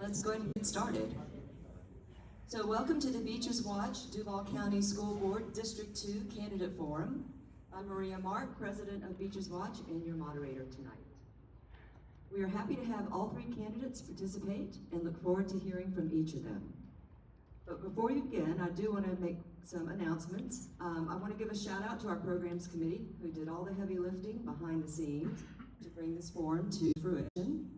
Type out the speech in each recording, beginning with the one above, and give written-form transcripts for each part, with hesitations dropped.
let's go ahead and get started. So welcome to the Beaches Watch Duval County School Board District 2 Candidate Forum. I'm Maria Mark, President of Beaches Watch and your moderator tonight. We are happy to have all three candidates participate and look forward to hearing from each of them. But before we begin, I do want to make some announcements. I want to give a shout out to our programs committee who did all the heavy lifting behind the scenes to bring this forum to fruition.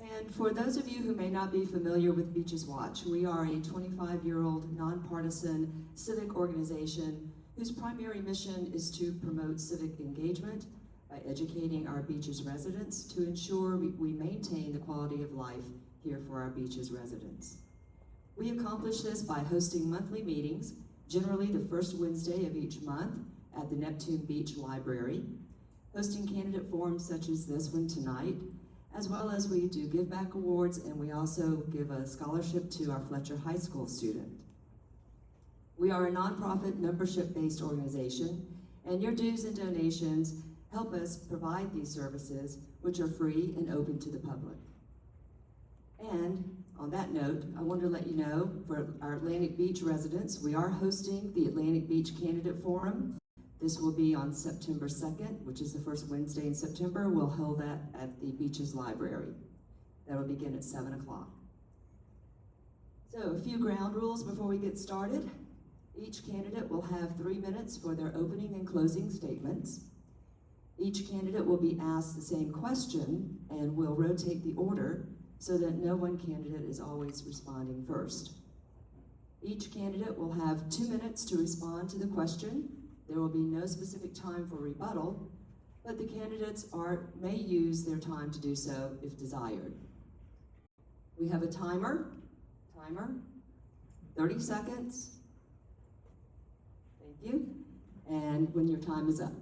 And for those of you who may not be familiar with Beaches Watch, we are a 25-year-old nonpartisan civic organization whose primary mission is to promote civic engagement by educating our beaches residents to ensure we maintain the quality of life here for our beaches residents. We accomplish this by hosting monthly meetings, generally the first Wednesday of each month at the Neptune Beach Library, hosting candidate forums such as this one tonight, as well as we do give back awards, and we also give a scholarship to our Fletcher High School student. We are a nonprofit membership-based organization, and your dues and donations help us provide these services, which are free and open to the public. And on that note, I want to let you know, for our Atlantic Beach residents, we are hosting the Atlantic Beach Candidate Forum. This will be on September 2nd, which is the first Wednesday in September. We'll hold that at the Beaches Library. That will begin at 7 o'clock. So a few ground rules before we get started. Each candidate will have 3 minutes for their opening and closing statements. Each candidate will be asked the same question, and we'll rotate the order so that no one candidate is always responding first. Each candidate will have 2 minutes to respond to the question. There will be no specific time for rebuttal, but the candidates may use their time to do so if desired. We have a timer, 30 seconds. Thank you. And when your time is up.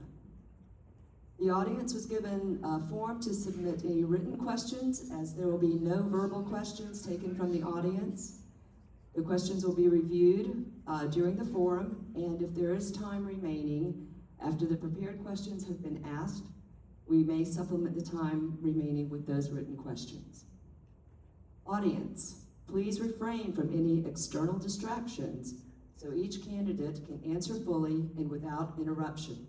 The audience was given a form to submit any written questions, as there will be no verbal questions taken from the audience. The questions will be reviewed during the forum, and if there is time remaining after the prepared questions have been asked, we may supplement the time remaining with those written questions. Audience, please refrain from any external distractions so each candidate can answer fully and without interruption.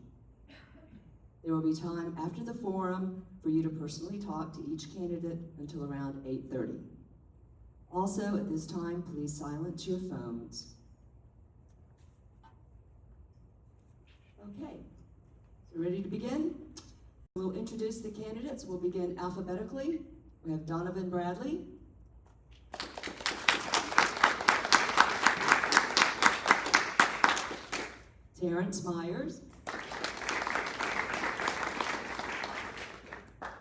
There will be time after the forum for you to personally talk to each candidate until around 8:30. Also, at this time, please silence your phones. Okay, so ready to begin? We'll introduce the candidates. We'll begin alphabetically. We have Donovan Bradley, Terrence Myers,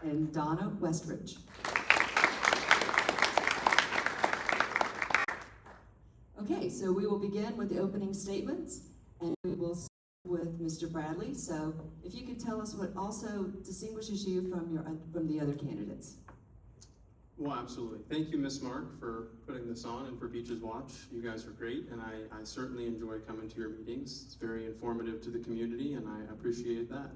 and Donna Westridge. Okay, so we will begin with the opening statements, and we will start with Mr. Bradley. So if you could tell us what also distinguishes you from the other candidates. Well, absolutely. Thank you, Ms. Mark, for putting this on and for Beaches Watch. You guys are great, and I certainly enjoy coming to your meetings. It's very informative to the community, and I appreciate that.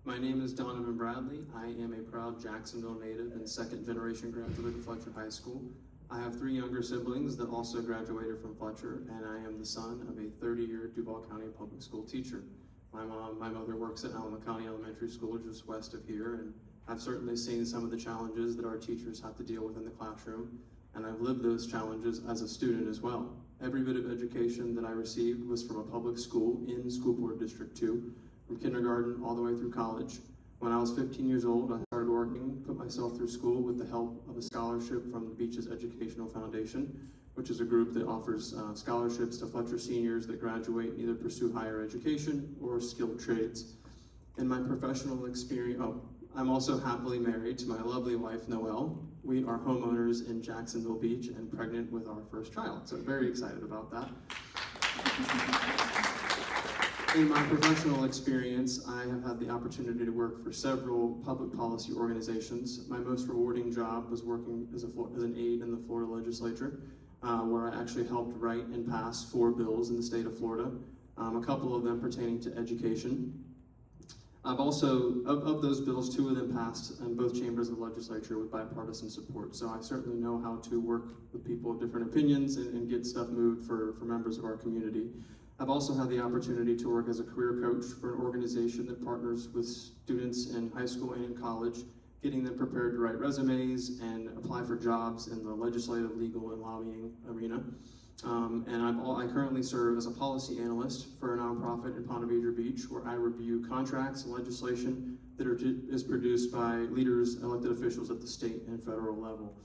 My name is Donovan Bradley. I am a proud Jacksonville native and second-generation graduate of Fletcher High School. I have 3 younger siblings that also graduated from Fletcher, and I am the son of a 30-year Duval County public school teacher. My mother works at Alamo County Elementary School just west of here, and I've certainly seen some of the challenges that our teachers have to deal with in the classroom, and I've lived those challenges as a student as well. Every bit of education that I received was from a public school in School Board District 2, from kindergarten all the way through college. When I was 15 years old, I started working, put myself through school with the help of a scholarship from the Beaches Educational Foundation, which is a group that offers scholarships to Fletcher seniors that graduate and either pursue higher education or skilled trades. In my professional experience, I'm also happily married to my lovely wife, Noelle. We are homeowners in Jacksonville Beach and pregnant with our first child, so I'm very excited about that. In my professional experience, I have had the opportunity to work for several public policy organizations. My most rewarding job was working as an aide in the Florida legislature, where I actually helped write and pass 4 bills in the state of Florida, a couple of them pertaining to education. I've also, of those bills, 2 of them passed in both chambers of the legislature with bipartisan support. So I certainly know how to work with people of different opinions and get stuff moved for members of our community. I've also had the opportunity to work as a career coach for an organization that partners with students in high school and in college, getting them prepared to write resumes and apply for jobs in the legislative, legal, and lobbying arena. I currently serve as a policy analyst for a nonprofit in Ponte Vedra Beach, where I review contracts and legislation that is produced by leaders, elected officials at the state and federal level.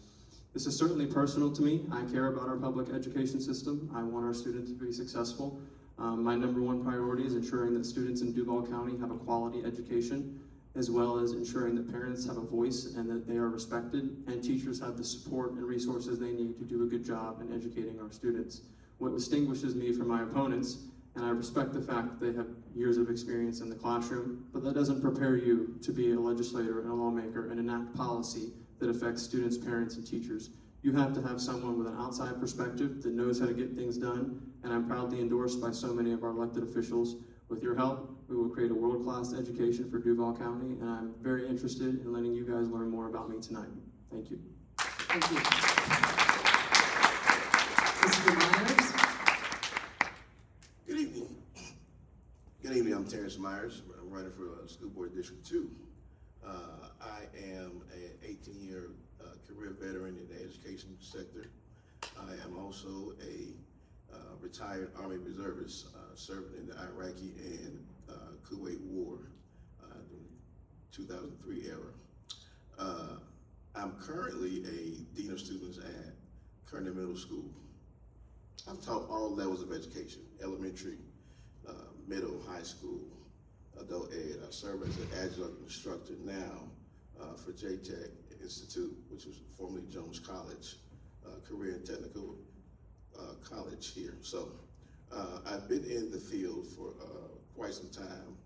This is certainly personal to me. I care about our public education system. I want our students to be successful. My #1 priority is ensuring that students in Duval County have a quality education, as well as ensuring that parents have a voice and that they are respected, and teachers have the support and resources they need to do a good job in educating our students. What distinguishes me from my opponents, and I respect the fact that they have years of experience in the classroom, but that doesn't prepare you to be a legislator and a lawmaker and enact policy that affects students, parents, and teachers. You have to have someone with an outside perspective that knows how to get things done, and I'm proudly endorsed by so many of our elected officials. With your help, we will create a world-class education for Duval County, and I'm very interested in letting you guys learn more about me tonight. Thank you. Thank you. Mr. Myers? Good evening. Good evening, I'm Terrence Myers. I'm running for School Board District 2. I am an 18-year career veteran in the education sector. I am also a retired Army reservist serving in the Iraqi and Kuwait War during the 2003 era. I'm currently a Dean of Students at Kearney Middle School. I've taught all levels of education, elementary, middle, high school, adult ed. I serve as an adjunct instructor now for JTech Institute, which was formerly Jones College, Career and Technical College here. So I've been in the field for quite some time.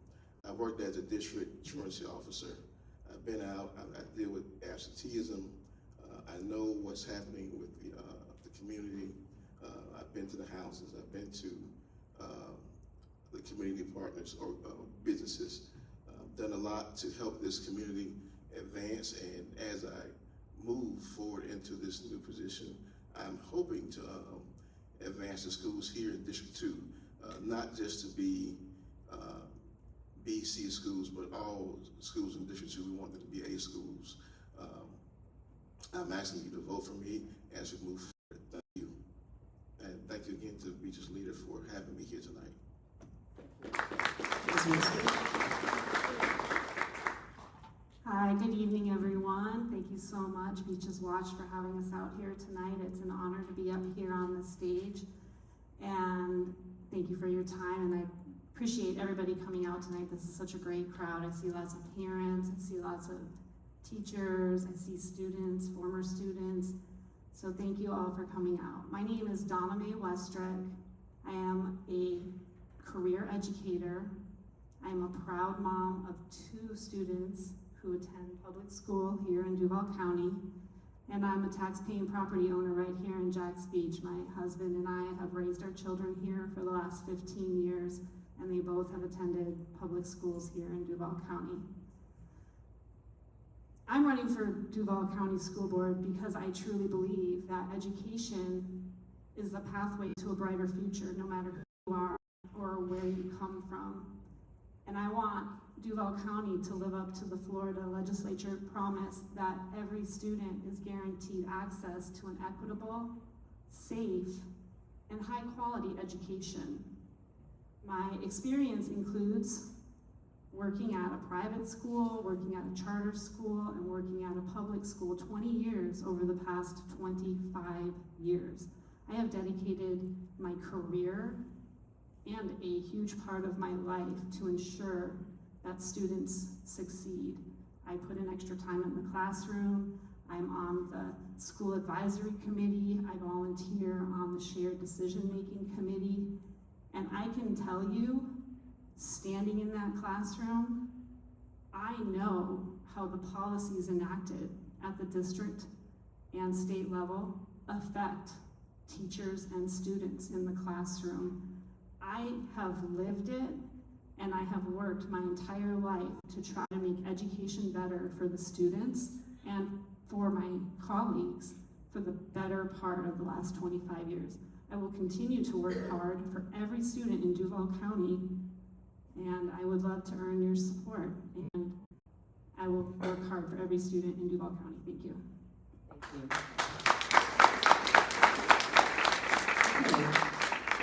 I worked as a district truancy officer. I've been out, I deal with absenteeism. I know what's happening with the community. I've been to the houses, I've been to the community partners or businesses. Done a lot to help this community advance, and as I move forward into this new position, I'm hoping to advance the schools here in District 2, not just to be BC schools, but all schools in District 2. We want them to be A schools. I'm asking you to vote for me as we move forward. Thank you. And thank you again to Beach's leader for having me here tonight. Hi, good evening, everyone. Thank you so much, Beaches Watch, for having us out here tonight. It's an honor to be up here on the stage, and thank you for your time, and I appreciate everybody coming out tonight. This is such a great crowd. I see lots of parents, I see lots of teachers, I see students, former students, so thank you all for coming out. My name is Donna Mae Westrick. I am a career educator. I am a proud mom of 2 students who attend public school here in Duval County, and I'm a tax-paying property owner right here in Jacks Beach. My husband and I have raised our children here for the last 15 years, and they both have attended public schools here in Duval County. I'm running for Duval County School Board because I truly believe that education is the pathway to a brighter future, no matter who you are or where you come from. And I want Duval County to live up to the Florida legislature promise that every student is guaranteed access to an equitable, safe, and high-quality education. My experience includes working at a private school, working at a charter school, and working at a public school 20 years over the past 25 years. I have dedicated my career and a huge part of my life to ensure that students succeed. I put in extra time in the classroom. I'm on the school advisory committee. I volunteer on the shared decision-making committee. And I can tell you, standing in that classroom, I know how the policies enacted at the district and state level affect teachers and students in the classroom. I have lived it, and I have worked my entire life to try to make education better for the students and for my colleagues for the better part of the last 25 years. I will continue to work hard for every student in Duval County, and I would love to earn your support, and I will work hard for every student in Duval County. Thank you. Thank you. Okay.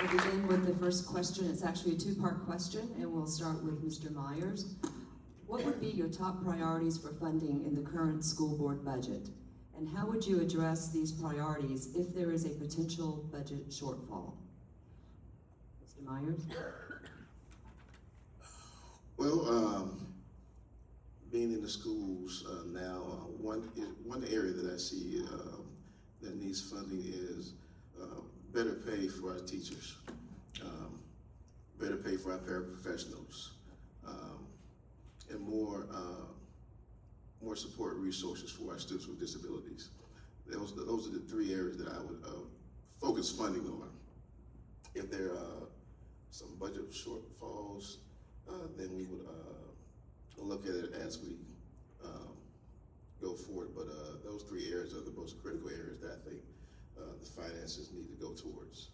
We'll begin with the first question. It's actually a two-part question, and we'll start with Mr. Myers. What would be your top priorities for funding in the current school board budget? And how would you address these priorities if there is a potential budget shortfall? Mr. Myers? Well, being in the schools now, one area that I see that needs funding is better pay for our teachers, better pay for our paraprofessionals, and more support resources for our students with disabilities. Those are the three areas that I would focus funding on. If there are some budget shortfalls, then we would look at it as we go forward. But those three areas are the most critical areas that I think the finances need to go towards.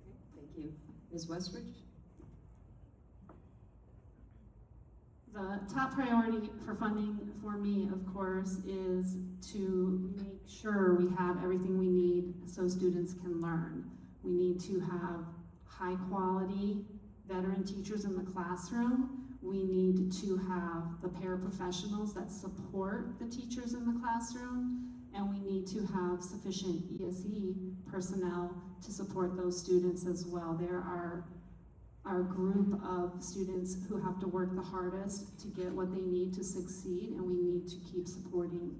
Okay, thank you. Ms. Westridge? The top priority for funding for me, of course, is to make sure we have everything we need so students can learn. We need to have high quality veteran teachers in the classroom. We need to have the paraprofessionals that support the teachers in the classroom, and we need to have sufficient ESE personnel to support those students as well. There are our group of students who have to work the hardest to get what they need to succeed, and we need to keep supporting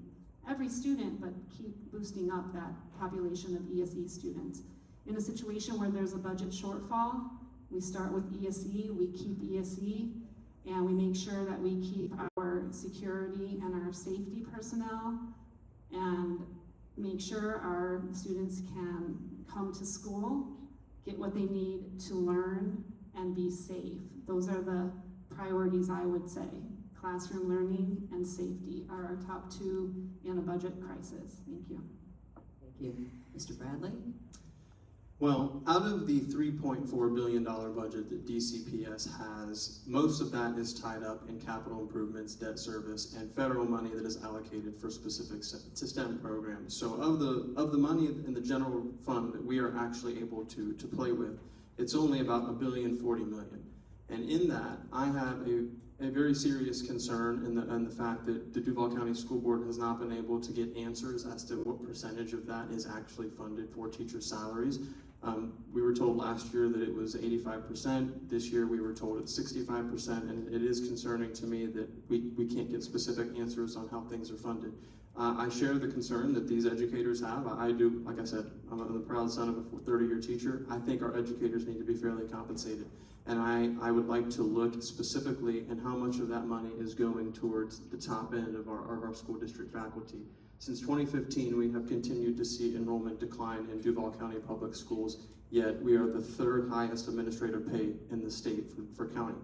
every student, but keep boosting up that population of ESE students. In a situation where there's a budget shortfall, we start with ESE, we keep ESE, and we make sure that we keep our security and our safety personnel, and make sure our students can come to school, get what they need to learn, and be safe. Those are the priorities, I would say. Classroom learning and safety are our top two in a budget crisis. Thank you. Thank you. Mr. Bradley? Well, out of the $3.4 billion budget that DCPS has, most of that is tied up in capital improvements, debt service, and federal money that is allocated for specific STEM programs. So of the money in the general fund that we are actually able to play with, it's only about $1.04 billion. And in that, I have a very serious concern in the fact that the Duval County School Board has not been able to get answers as to what percentage of that is actually funded for teacher salaries. We were told last year that it was 85%. This year we were told it's 65%, and it is concerning to me that we can't get specific answers on how things are funded. I share the concern that these educators have. I do, like I said, I'm the proud son of a 30-year teacher. I think our educators need to be fairly compensated. And I would like to look specifically at how much of that money is going towards the top end of our school district faculty. Since 2015, we have continued to see enrollment decline in Duval County public schools, yet we are the third highest administrative pay in the state for county,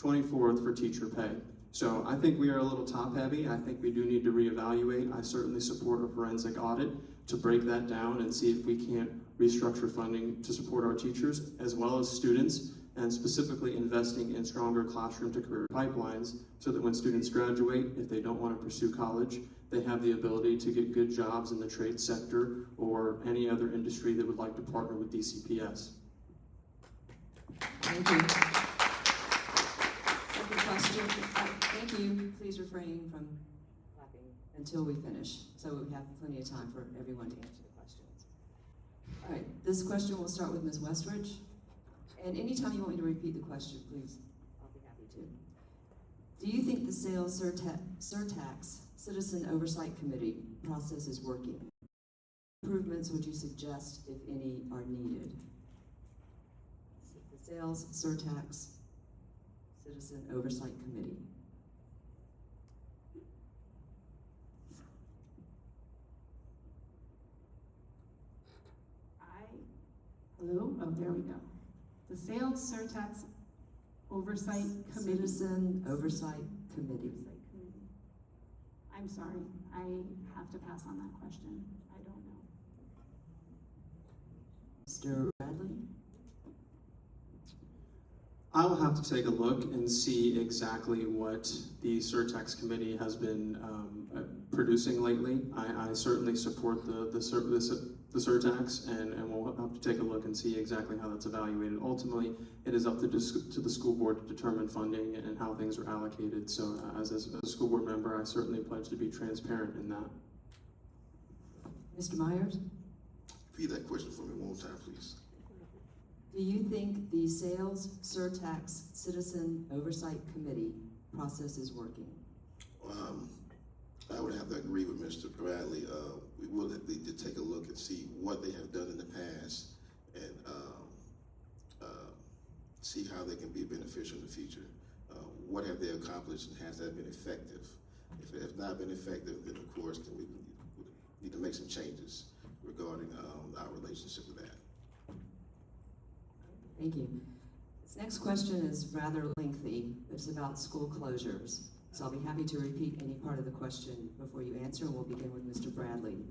24th for teacher pay. So I think we are a little top heavy. I think we do need to reevaluate. I certainly support a forensic audit to break that down and see if we can't restructure funding to support our teachers as well as students, and specifically investing in stronger classroom to career pipelines so that when students graduate, if they don't want to pursue college, they have the ability to get good jobs in the trade sector or any other industry that would like to partner with DCPS. Thank you. Second question. Thank you. Please refrain from clapping until we finish, so we have plenty of time for everyone to answer the questions. All right, this question will start with Ms. Westridge. And anytime you want me to repeat the question, please, I'll be happy to. Do you think the sales surtax Citizen Oversight Committee process is working? What improvements would you suggest, if any, are needed? The sales surtax Citizen Oversight Committee. Hello? Oh, there we go. The sales surtax Oversight Committee. Citizen Oversight Committee. Oversight Committee. I'm sorry, I have to pass on that question. I don't know. Mr. Bradley? I will have to take a look and see exactly what the surtax committee has been producing lately. I certainly support the surtax, and we'll have to take a look and see exactly how that's evaluated. Ultimately, it is up to the school board to determine funding and how things are allocated. So as a school board member, I certainly pledge to be transparent in that. Mr. Myers? Repeat that question for me one more time, please. Do you think the Sales Surtax Citizen Oversight Committee process is working? I would have to agree with Mr. Bradley. We will need to take a look and see what they have done in the past and see how they can be beneficial in the future. What have they accomplished and has that been effective? If it has not been effective, then of course we need to make some changes regarding our relationship with that. Thank you. This next question is rather lengthy. It's about school closures. So I'll be happy to repeat any part of the question before you answer, and we'll begin with Mr. Bradley.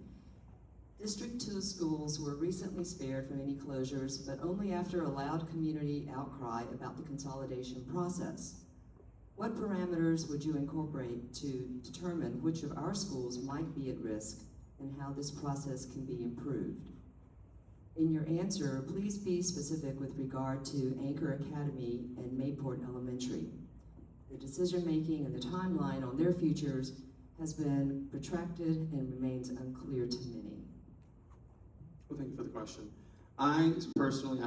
District 2 schools were recently spared from any closures, but only after a loud community outcry about the consolidation process. What parameters would you incorporate to determine which of our schools might be at risk and how this process can be improved? In your answer, please be specific with regard to Anchor Academy and Mayport Elementary. The decision-making and the timeline on their futures has been protracted and remains unclear to many. Well, thank you for the question. I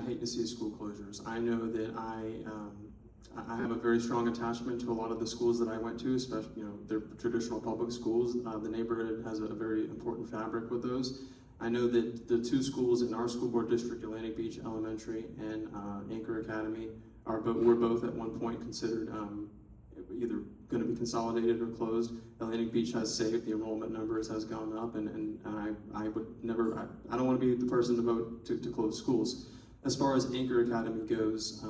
hate to see school closures. I know that I have a very strong attachment to a lot of the schools that I went to, especially, they're traditional public schools. The neighborhood has a very important fabric with those. I know that the two schools in our school board district, Atlantic Beach Elementary and Anchor Academy, were both at one point considered either going to be consolidated or closed. Atlantic Beach has saved, the enrollment numbers has gone up, and I would never, I don't want to be the person to vote to close schools. As far as Anchor Academy goes,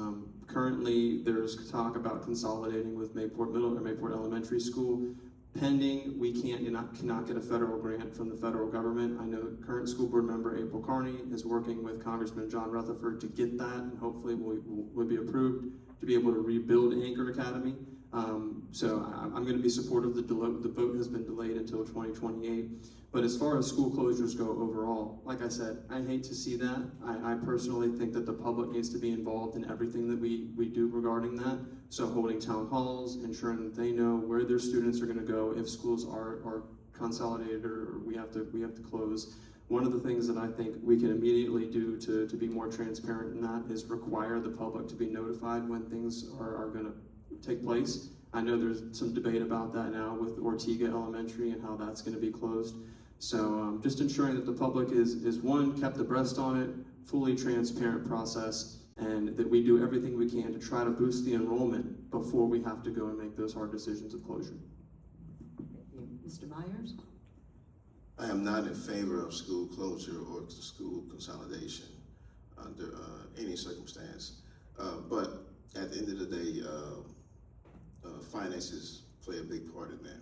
currently there's talk about consolidating with Mayport Middle or Mayport Elementary School. Pending, we cannot get a federal grant from the federal government. I know current school board member April Carney is working with Congressman John Rutherford to get that, and hopefully we'll be approved to be able to rebuild Anchor Academy. So I'm going to be supportive. The vote has been delayed until 2028. But as far as school closures go overall, like I said, I hate to see that. I personally think that the public needs to be involved in everything that we do regarding that. So holding town halls, ensuring that they know where their students are going to go if schools are consolidated or we have to close. One of the things that I think we can immediately do to be more transparent in that is require the public to be notified when things are going to take place. I know there's some debate about that now with Ortega Elementary and how that's going to be closed. So just ensuring that the public is one, kept abreast on it, fully transparent process, and that we do everything we can to try to boost the enrollment before we have to go and make those hard decisions of closure. Thank you. Mr. Myers? I am not in favor of school closure or school consolidation under any circumstance. But at the end of the day, finances play a big part in that.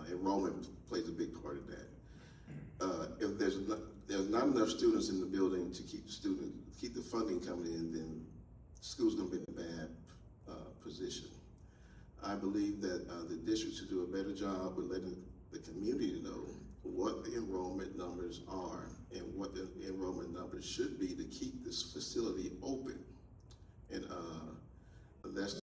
Enrollment plays a big part in that. If there's not enough students in the building to keep the funding coming in, then the school's going to be in a bad position. I believe that the district should do a better job with letting the community know what the enrollment numbers are and what the enrollment numbers should be to keep this facility open. And that's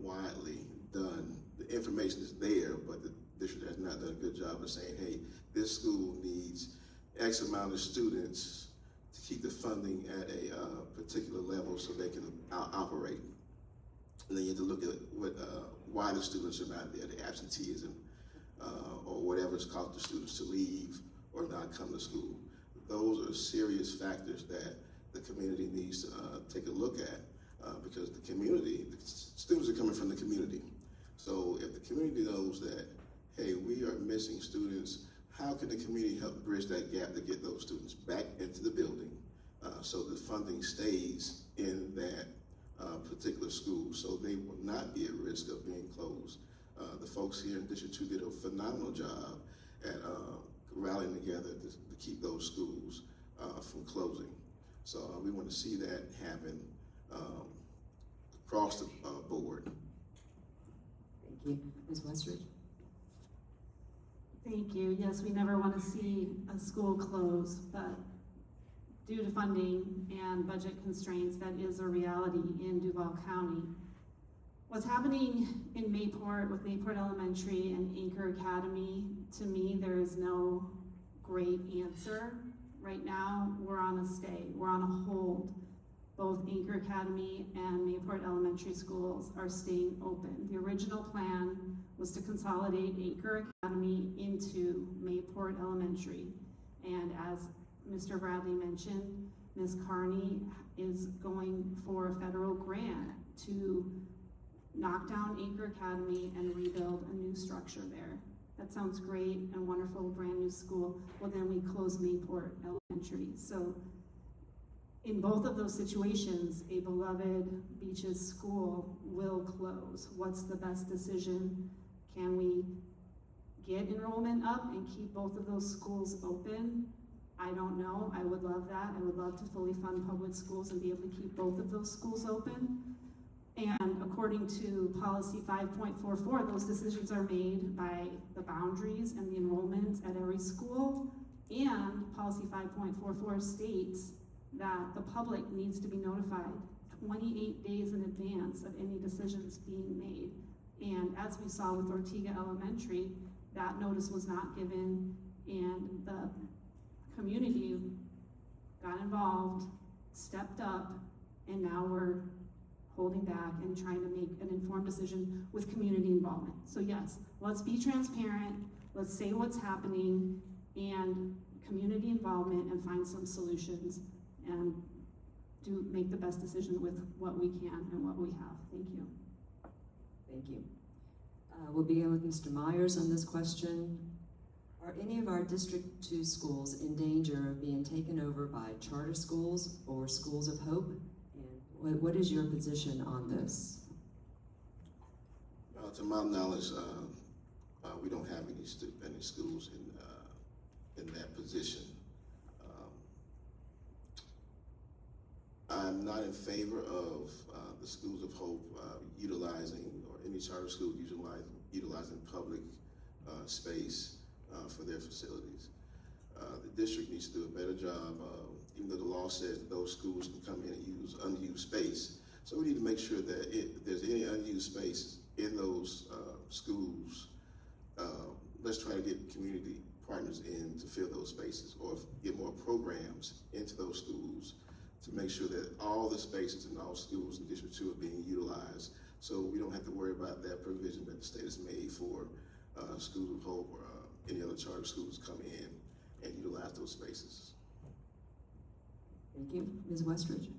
widely done. The information is there, but the district has not done a good job of saying, hey, this school needs X amount of students to keep the funding at a particular level so they can operate. And then you have to look at why the students are not there, the absenteeism, or whatever's caused the students to leave or not come to school. Those are serious factors that the community needs to take a look at because the students are coming from the community. So if the community knows that, hey, we are missing students, how can the community help bridge that gap to get those students back into the building so the funding stays in that particular schools, so they will not be at risk of being closed. The folks here in District 2 did a phenomenal job at rallying together to keep those schools from closing. So we want to see that happen across the board. Thank you. Ms. Westridge? Thank you. Yes, we never want to see a school close, but due to funding and budget constraints, that is a reality in Duval County. What's happening in Mayport with Mayport Elementary and Anchor Academy, to me, there is no great answer. Right now, we're on a stay, we're on a hold. Both Anchor Academy and Mayport Elementary schools are staying open. The original plan was to consolidate Anchor Academy into Mayport Elementary. And as Mr. Bradley mentioned, Ms. Carney is going for a federal grant to knock down Anchor Academy and rebuild a new structure there. That sounds great and wonderful, brand new school. Well, then we close Mayport Elementary. So in both of those situations, a beloved Beaches school will close. What's the best decision? Can we get enrollment up and keep both of those schools open? I don't know. I would love that. I would love to fully fund public schools and be able to keep both of those schools open. And according to policy 5.44, those decisions are made by the boundaries and the enrollment at every school. And policy 5.44 states that the public needs to be notified 28 days in advance of any decisions being made. And as we saw with Ortega Elementary, that notice was not given, and the community got involved, stepped up, and now we're holding back and trying to make an informed decision with community involvement. So yes, let's be transparent, let's say what's happening, and community involvement, and find some solutions, and make the best decision with what we can and what we have. Thank you. Thank you. We'll begin with Mr. Myers on this question. Are any of our District 2 schools in danger of being taken over by charter schools or schools of hope? And what is your position on this? To my knowledge, we don't have any schools in that position. I'm not in favor of the schools of hope utilizing, or any charter school utilizing public space for their facilities. The district needs to do a better job, even though the law says that those schools can come in and use unused space. So we need to make sure that if there's any unused space in those schools, let's try to get community partners in to fill those spaces, or get more programs into those schools to make sure that all the spaces in all schools in District 2 are being utilized, so we don't have to worry about that provision that the state has made for schools of hope or any other charter schools come in and utilize those spaces. Thank you. Ms. Westridge?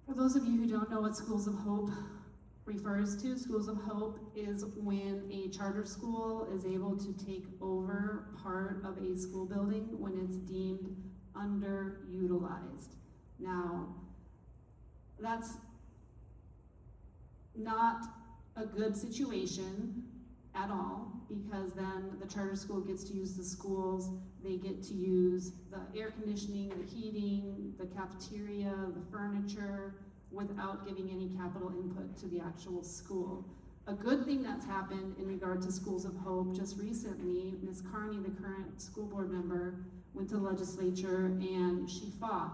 For those of you who don't know what Schools of Hope refers to, Schools of Hope is when a charter school is able to take over part of a school building when it's deemed underutilized. Now, that's not a good situation at all, because then the charter school gets to use the schools, they get to use the air conditioning, the heating, the cafeteria, the furniture, without giving any capital input to the actual school. A good thing that's happened in regard to Schools of Hope, just recently, Ms. Carney, the current school board member, went to the legislature and she fought.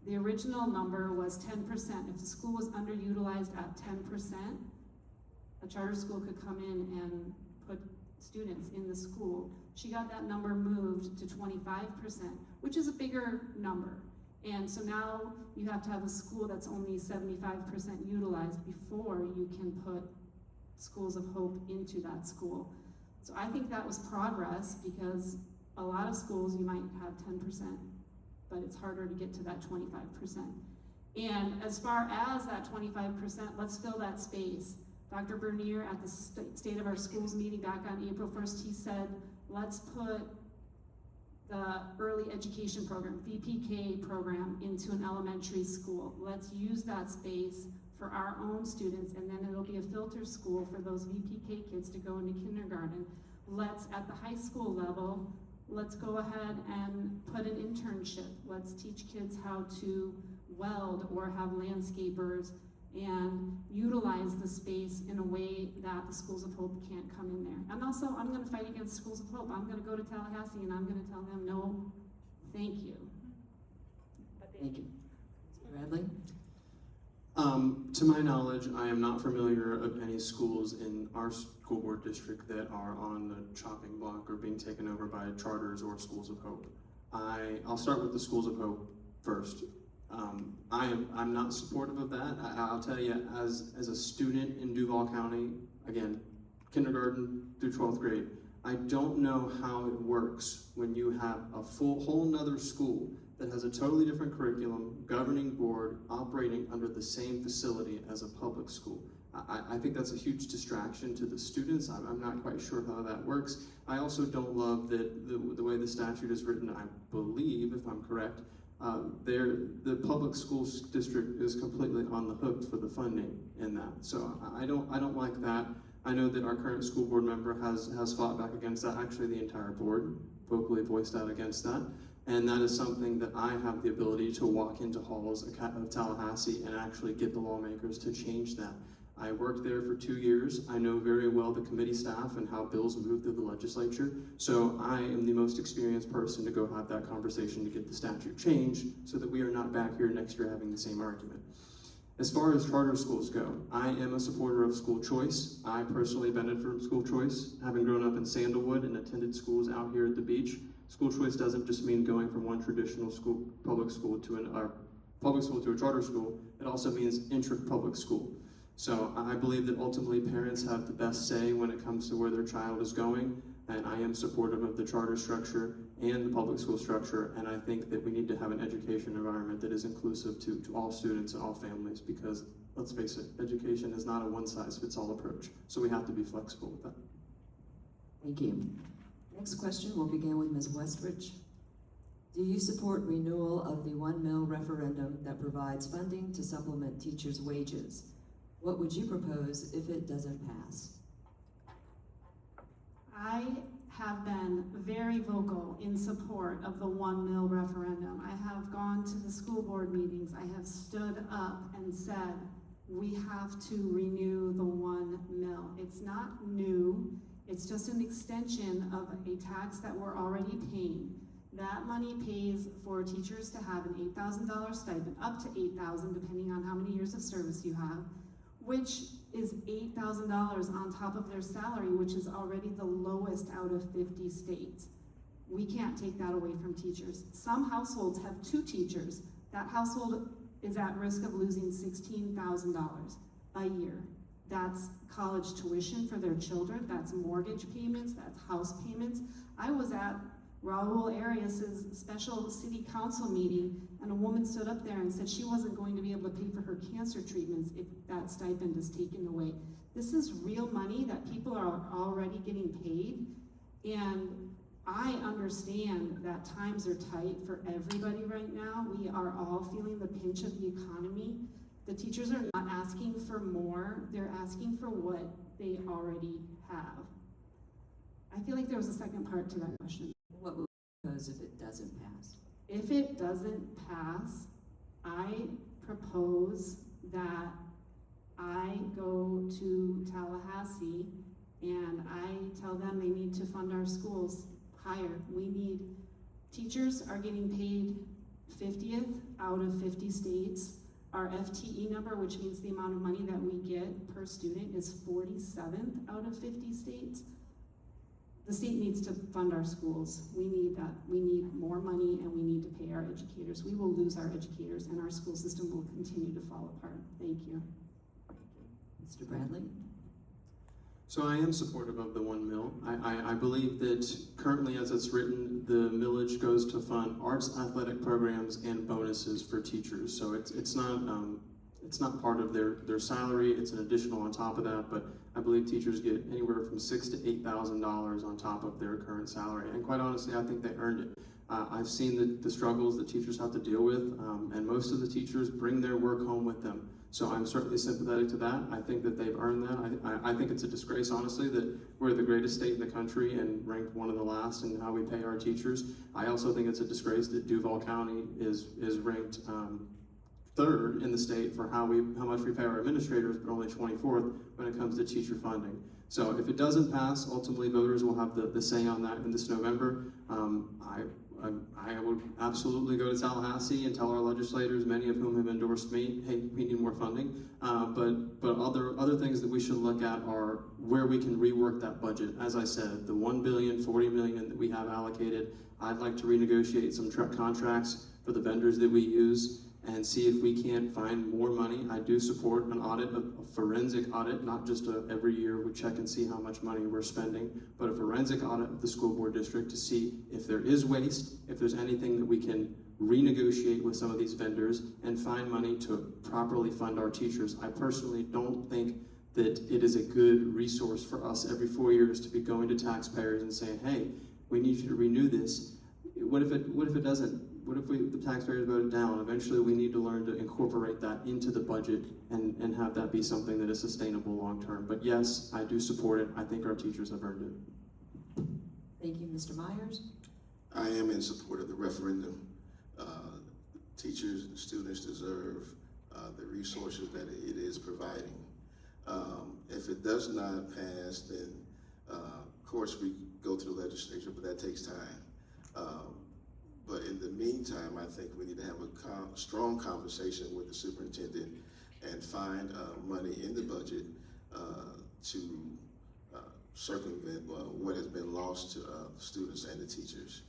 The original number was 10%. If the school was underutilized at 10%, a charter school could come in and put students in the school. She got that number moved to 25%, which is a bigger number. And so now you have to have a school that's only 75% utilized before you can put Schools of Hope into that school. So I think that was progress, because a lot of schools you might have 10%, but it's harder to get to that 25%. And as far as that 25%, let's fill that space. Dr. Bernier at the State of Our Schools meeting back on April 1st, he said, let's put the early education program, VPK program, into an elementary school. Let's use that space for our own students, and then it'll be a filter school for those VPK kids to go into kindergarten. Let's, at the high school level, let's go ahead and put an internship. Let's teach kids how to weld or have landscapers and utilize the space in a way that the Schools of Hope can't come in there. And also, I'm gonna fight against Schools of Hope. I'm gonna go to Tallahassee and I'm gonna tell them, no, thank you. Thank you. Mr. Bradley? To my knowledge, I am not familiar of any schools in our school board district that are on the chopping block or being taken over by charters or Schools of Hope. I'll start with the Schools of Hope first. I'm not supportive of that. I'll tell you, as a student in Duval County, again, kindergarten through 12th grade, I don't know how it works when you have a whole nother school that has a totally different curriculum, governing board, operating under the same facility as a public school. I think that's a huge distraction to the students. I'm not quite sure how that works. I also don't love that the way the statute is written. I believe, if I'm correct, the public schools district is completely on the hook for the funding in that. So I don't like that. I know that our current school board member has fought back against that. Actually, the entire board vocally voiced out against that. And that is something that I have the ability to walk into halls of Tallahassee and actually get the lawmakers to change that. I worked there for 2 years. I know very well the committee staff and how bills move through the legislature. So I am the most experienced person to go have that conversation to get the statute changed so that we are not back here next year having the same argument. As far as charter schools go, I am a supporter of school choice. I personally benefit from school choice, having grown up in Sandalwood and attended schools out here at the beach. School choice doesn't just mean going from one traditional school, public school to a charter school. It also means intra-public school. So I believe that ultimately parents have the best say when it comes to where their child is going, and I am supportive of the charter structure and the public school structure, and I think that we need to have an education environment that is inclusive to all students and all families, because let's face it, education is not a one-size-fits-all approach, so we have to be flexible with that. Thank you. Next question will begin with Ms. Westridge. Do you support renewal of the 1 mil referendum that provides funding to supplement teachers' wages? What would you propose if it doesn't pass? I have been very vocal in support of the 1 mil referendum. I have gone to the school board meetings. I have stood up and said, we have to renew the 1 mil. It's not new. It's just an extension of a tax that we're already paying. That money pays for teachers to have an $8,000 stipend, up to $8,000 depending on how many years of service you have, which is $8,000 on top of their salary, which is already the lowest out of 50 states. We can't take that away from teachers. Some households have 2 teachers. That household is at risk of losing $16,000 a year. That's college tuition for their children, that's mortgage payments, that's house payments. I was at Raul Arias' special city council meeting, and a woman stood up there and said she wasn't going to be able to pay for her cancer treatments if that stipend is taken away. This is real money that people are already getting paid, and I understand that times are tight for everybody right now. We are all feeling the pinch of the economy. The teachers are not asking for more, they're asking for what they already have. I feel like there was a second part to that question. What would you propose if it doesn't pass? If it doesn't pass, I propose that I go to Tallahassee and I tell them they need to fund our schools higher. Teachers are getting paid 50th out of 50 states. Our FTE number, which means the amount of money that we get per student, is 47th out of 50 states. The state needs to fund our schools. We need that. We need more money and we need to pay our educators. We will lose our educators and our school system will continue to fall apart. Thank you. Mr. Bradley? So I am supportive of the 1 mil. I believe that currently as it's written, the millage goes to fund arts athletic programs and bonuses for teachers. So it's not it's not part of their salary, it's an additional on top of that, but I believe teachers get anywhere from $6,000 to $8,000 on top of their current salary, and quite honestly, I think they earned it. I've seen the struggles that teachers have to deal with, and most of the teachers bring their work home with them. So I'm certainly sympathetic to that. I think that they've earned that. I think it's a disgrace, honestly, that we're the greatest state in the country and ranked one of the last in how we pay our teachers. I also think it's a disgrace that Duval County is ranked third in the state for how much we pay our administrators, but only 24th when it comes to teacher funding. So if it doesn't pass, ultimately voters will have the say on that in this November. I would absolutely go to Tallahassee and tell our legislators, many of whom have endorsed me, hey, we need more funding. But other things that we should look at are where we can rework that budget. As I said, the $1 billion, $40 million that we have allocated, I'd like to renegotiate some contracts for the vendors that we use and see if we can't find more money. I do support an audit, a forensic audit, not just every year we check and see how much money we're spending, but a forensic audit of the school board district to see if there is waste, if there's anything that we can renegotiate with some of these vendors and find money to properly fund our teachers. I personally don't think that it is a good resource for us every 4 years to be going to taxpayers and saying, hey, we need you to renew this. What if it doesn't? What if the taxpayers vote it down? Eventually we need to learn to incorporate that into the budget and have that be something that is sustainable long term. But yes, I do support it. I think our teachers have earned it. Thank you, Mr. Myers. I am in support of the referendum. Teachers and students deserve the resources that it is providing. If it does not pass, then of course we go to the legislature, but that takes time. But in the meantime, I think we need to have a strong conversation with the superintendent and find money in the budget to circumvent what has been lost to the students and the teachers.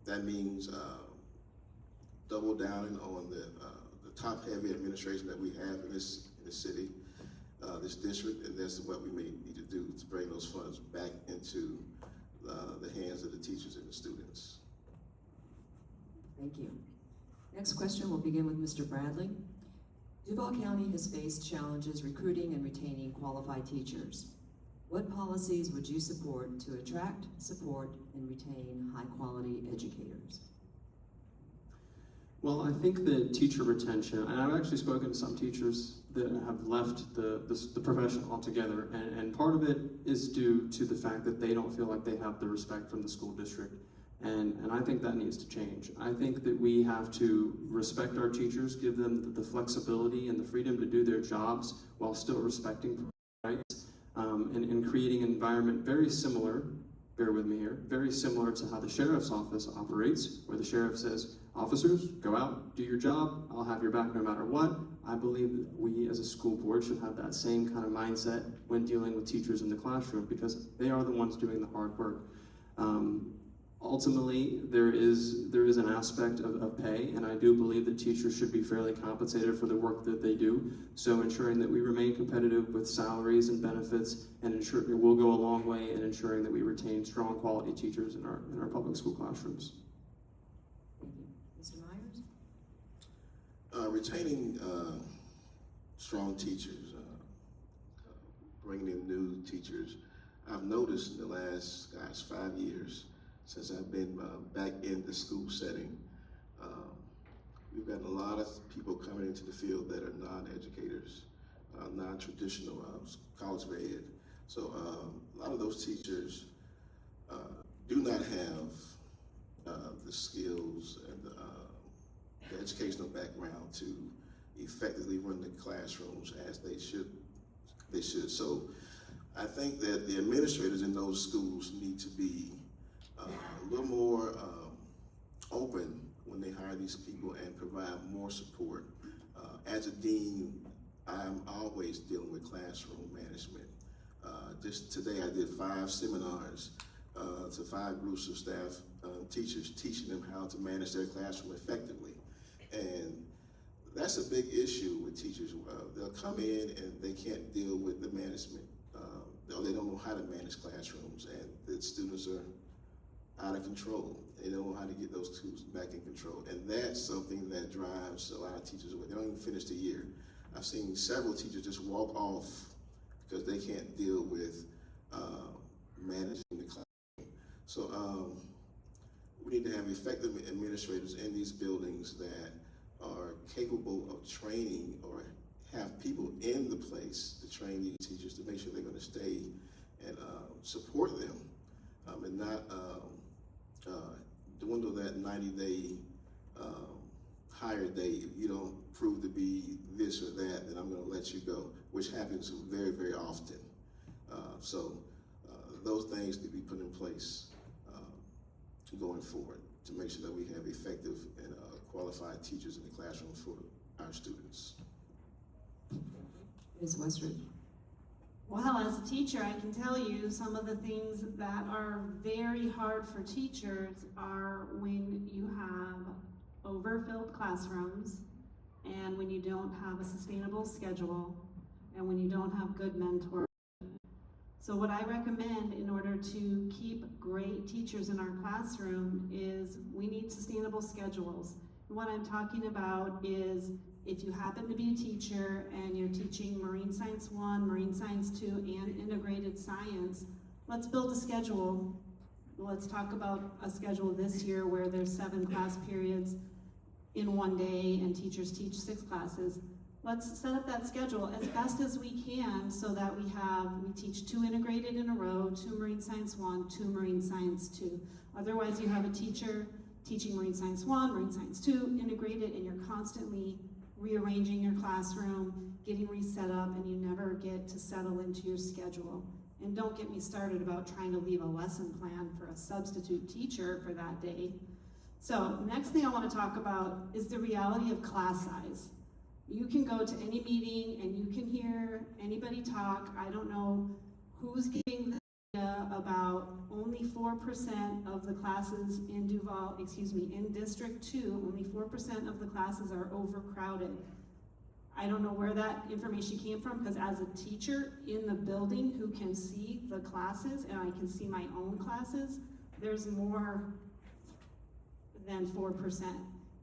That means double down on the top-heavy administration that we have in this city, this district, and that's what we may need to do to bring those funds back into the hands of the teachers and the students. Thank you. Next question will begin with Mr. Bradley. Duval County has faced challenges recruiting and retaining qualified teachers. What policies would you support to attract, support, and retain high-quality educators? Well, I think that teacher retention, and I've actually spoken to some teachers that have left the profession altogether, and part of it is due to the fact that they don't feel like they have the respect from the school district. And I think that needs to change. I think that we have to respect our teachers, give them the flexibility and the freedom to do their jobs while still respecting rights, and creating an environment very similar, bear with me here, very similar to how the sheriff's office operates, where the sheriff says, officers, go out, do your job, I'll have your back no matter what. I believe that we as a school board should have that same kind of mindset when dealing with teachers in the classroom, because they are the ones doing the hard work. Ultimately, there is an aspect of pay, and I do believe that teachers should be fairly compensated for the work that they do. So ensuring that we remain competitive with salaries and benefits, and ensure it will go a long way in ensuring that we retain strong quality teachers in our public school classrooms. Thank you. Mr. Myers? Retaining strong teachers, bringing in new teachers. I've noticed in the last, 5 years, since I've been back in the school setting, we've got a lot of people coming into the field that are non-educators, non-traditional college grade. So a lot of those teachers do not have the skills and the educational background to effectively run the classrooms as they should. So I think that the administrators in those schools need to be a little more open when they hire these people and provide more support. As a dean, I'm always dealing with classroom management. Just today I did 5 seminars to 5 groups of staff, teachers, teaching them how to manage their classroom effectively. And that's a big issue with teachers. They'll come in and they can't deal with the management. They don't know how to manage classrooms, and the students are out of control. They don't know how to get those students back in control. And that's something that drives a lot of teachers away. They don't even finish the year. I've seen several teachers just walk off because they can't deal with managing the classroom. So we need to have effective administrators in these buildings that are capable of training or have people in the place to train these teachers to make sure they're going to stay and support them and not dwindle that 90-day hire day. If you don't prove to be this or that, then I'm going to let you go, which happens very, very often. So those things need to be put in place going forward to make sure that we have effective and qualified teachers in the classroom for our students. Ms. Westridge. Well, as a teacher, I can tell you some of the things that are very hard for teachers are when you have overfilled classrooms, and when you don't have a sustainable schedule, and when you don't have good mentors. So what I recommend in order to keep great teachers in our classroom is we need sustainable schedules. And what I'm talking about is if you happen to be a teacher and you're teaching Marine Science 1, Marine Science 2, and Integrated Science, let's build a schedule. Let's talk about a schedule this year where there's 7 class periods in one day and teachers teach 6 classes. Let's set up that schedule as best as we can so that we teach 2 integrated in a row, 2 Marine Science 1, 2 Marine Science 2. Otherwise you have a teacher teaching Marine Science 1, Marine Science 2, integrated, and you're constantly rearranging your classroom, getting reset up, and you never get to settle into your schedule. And don't get me started about trying to leave a lesson plan for a substitute teacher for that day. So next thing I want to talk about is the reality of class size. You can go to any meeting and you can hear anybody talk. I don't know who's giving the data about only 4% of the classes in in District 2, only 4% of the classes are overcrowded. I don't know where that information came from, because as a teacher in the building who can see the classes, and I can see my own classes, there's more than 4%.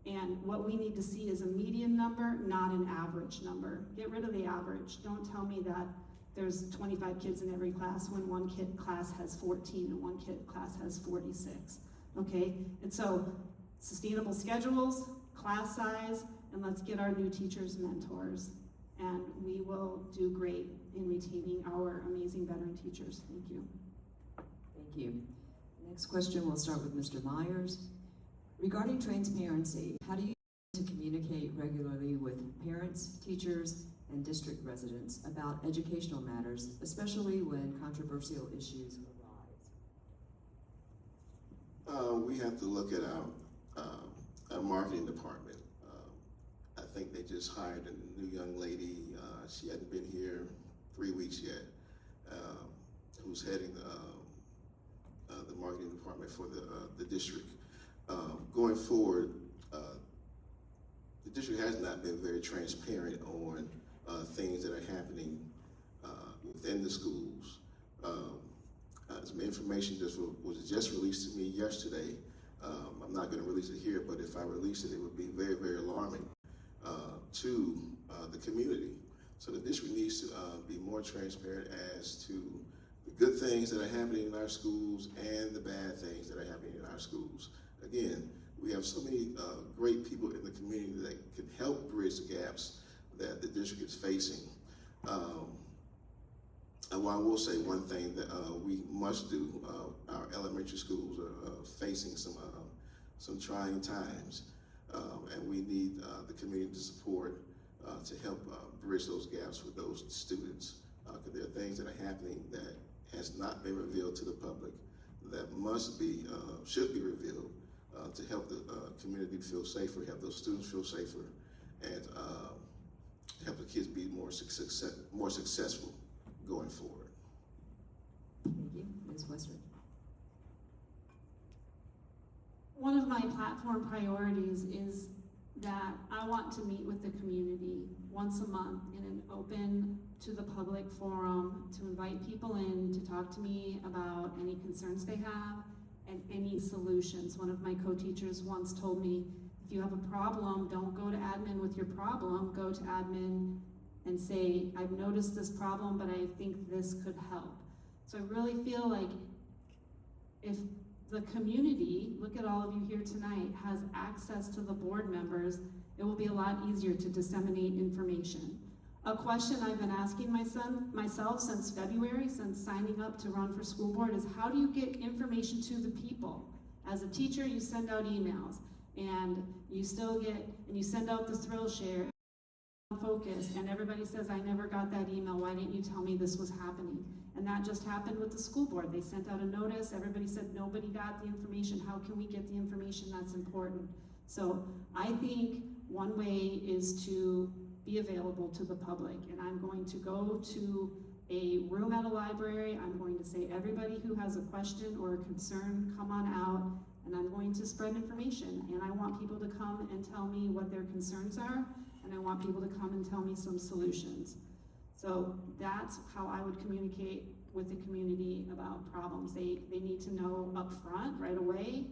And what we need to see is a median number, not an average number. Get rid of the average. Don't tell me that there's 25 kids in every class when one class has 14 and one class has 46, okay? And so, sustainable schedules, class size, and let's get our new teachers mentors. And we will do great in retaining our amazing veteran teachers. Thank you. Thank you. Next question, we'll start with Mr. Myers. Regarding transparency, how do you to communicate regularly with parents, teachers, and district residents about educational matters, especially when controversial issues arise? We have to look at our marketing department. I think they just hired a new young lady. She hadn't been here 3 weeks yet, who's heading the marketing department for the district. Going forward, the district has not been very transparent on things that are happening within the schools. Some information was just released to me yesterday. I'm not going to release it here, but if I release it, it would be very, very alarming to the community. So the district needs to be more transparent as to the good things that are happening in our schools and the bad things that are happening in our schools. Again, we have so many great people in the community that can help bridge the gaps that the district is facing. And while I will say one thing that we must do, our elementary schools are facing some trying times, and we need the community to support to help bridge those gaps with those students. Because there are things that are happening that has not been revealed to the public that should be revealed to help the community feel safer, help those students feel safer, and help the kids be more successful going forward. Thank you. Ms. Westridge. One of my platform priorities is that I want to meet with the community once a month in an open to the public forum to invite people in to talk to me about any concerns they have and any solutions. One of my co-teachers once told me, if you have a problem, don't go to admin with your problem, go to admin and say, I've noticed this problem, but I think this could help. So I really feel like if the community, look at all of you here tonight, has access to the board members, it will be a lot easier to disseminate information. A question I've been asking myself since February, since signing up to run for school board, is how do you get information to the people? As a teacher, you send out emails, and you send out the thrill share, focus, and everybody says, I never got that email, why didn't you tell me this was happening? And that just happened with the school board. They sent out a notice, everybody said nobody got the information, how can we get the information that's important? So I think one way is to be available to the public, and I'm going to go to a room at a library, I'm going to say everybody who has a question or a concern, come on out, and I'm going to spread information, and I want people to come and tell me what their concerns are, and I want people to come and tell me some solutions. So that's how I would communicate with the community about problems. They need to know up front, right away,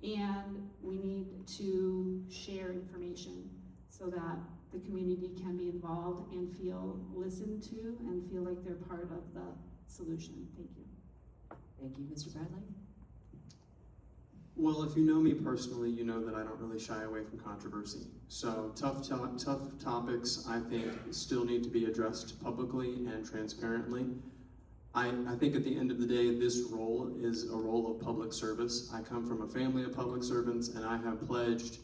and we need to share information so that the community can be involved and feel listened to and feel like they're part of the solution. Thank you. Thank you, Mr. Bradley. Well, if you know me personally, you know that I don't really shy away from controversy. So tough topics, I think, still need to be addressed publicly and transparently. I think at the end of the day, this role is a role of public service. I come from a family of public servants, and I have pledged,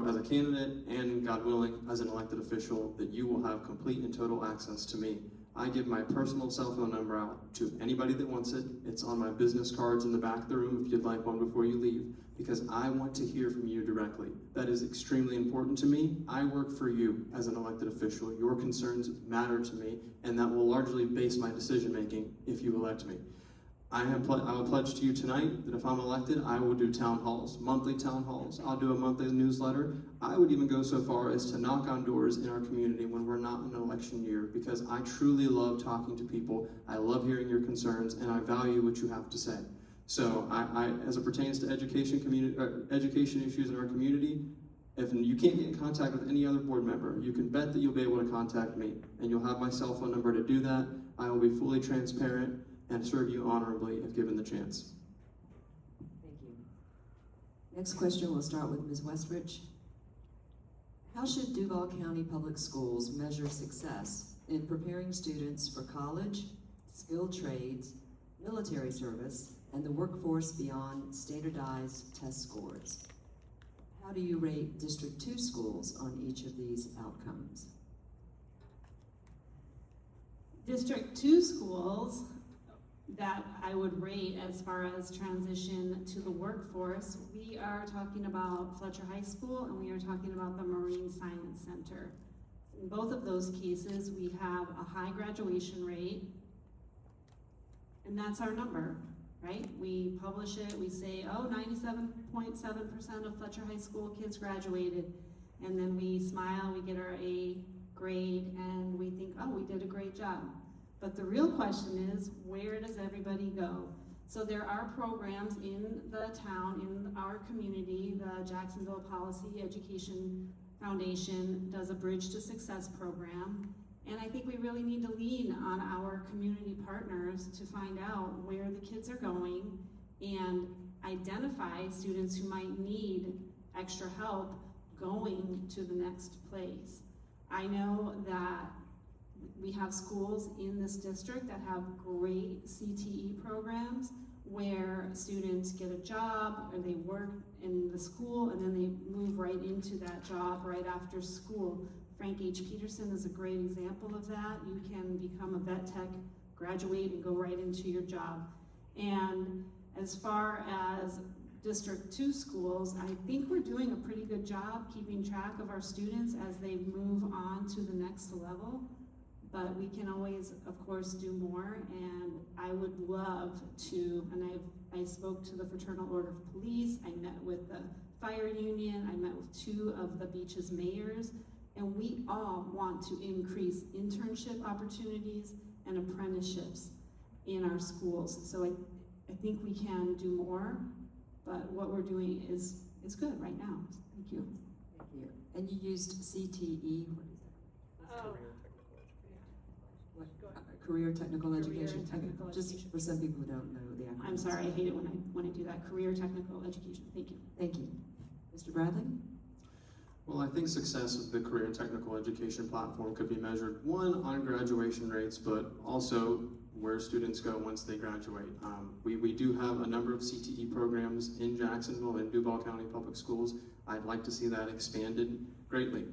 as a candidate and, God willing, as an elected official, that you will have complete and total access to me. I give my personal cell phone number out to anybody that wants it. It's on my business cards in the back of the room if you'd like one before you leave, because I want to hear from you directly. That is extremely important to me. I work for you as an elected official. Your concerns matter to me, and that will largely base my decision making if you elect me. I will pledge to you tonight that if I'm elected, I will do town halls, monthly town halls. I'll do a monthly newsletter. I would even go so far as to knock on doors in our community when we're not in an election year, because I truly love talking to people. I love hearing your concerns, and I value what you have to say. So as it pertains to education issues in our community, if you can't get in contact with any other board member, you can bet that you'll be able to contact me, and you'll have my cell phone number to do that. I will be fully transparent and serve you honorably if given the chance. Thank you. Next question, we'll start with Ms. Westridge. How should Duval County Public Schools measure success in preparing students for college, skilled trades, military service, and the workforce beyond standardized test scores? How do you rate District 2 schools on each of these outcomes? District 2 schools that I would rate as far as transition to the workforce, we are talking about Fletcher High School and we are talking about the Marine Science Center. In both of those cases, we have a high graduation rate, and that's our number, right? We publish it, we say, oh, 97.7% of Fletcher High School kids graduated, and then we smile, we get our A grade, and we think, oh, we did a great job. But the real question is, where does everybody go? So there are programs in the town, in our community. The Jacksonville Policy Education Foundation does a Bridge to Success program. And I think we really need to lean on our community partners to find out where the kids are going and identify students who might need extra help going to the next place. I know that we have schools in this district that have great CTE programs where students get a job or they work in the school and then they move right into that job right after school. Frank H. Peterson is a great example of that. You can become a vet tech, graduate, and go right into your job. And as far as District 2 schools, I think we're doing a pretty good job keeping track of our students as they move on to the next level. But we can always, of course, do more, and I would love to, and I spoke to the Fraternal Order of Police, I met with the fire union, I met with 2 of the beach's mayors, and we all want to increase internship opportunities and apprenticeships in our schools. So I think we can do more, but what we're doing is good right now. Thank you. Thank you. And you used CTE, what is that? Oh. What, career technical Career education? and technical Okay, just education. for some people who don't know the acronym. I'm sorry, I hate it when I do that. Career technical education. Thank you. Thank you. Mr. Bradley? Well, I think success of the career and technical education platform could be measured, one, on graduation rates, but also where students go once they graduate. We do have a number of CTE programs in Jacksonville and Duval County Public Schools. I'd like to see that expanded greatly.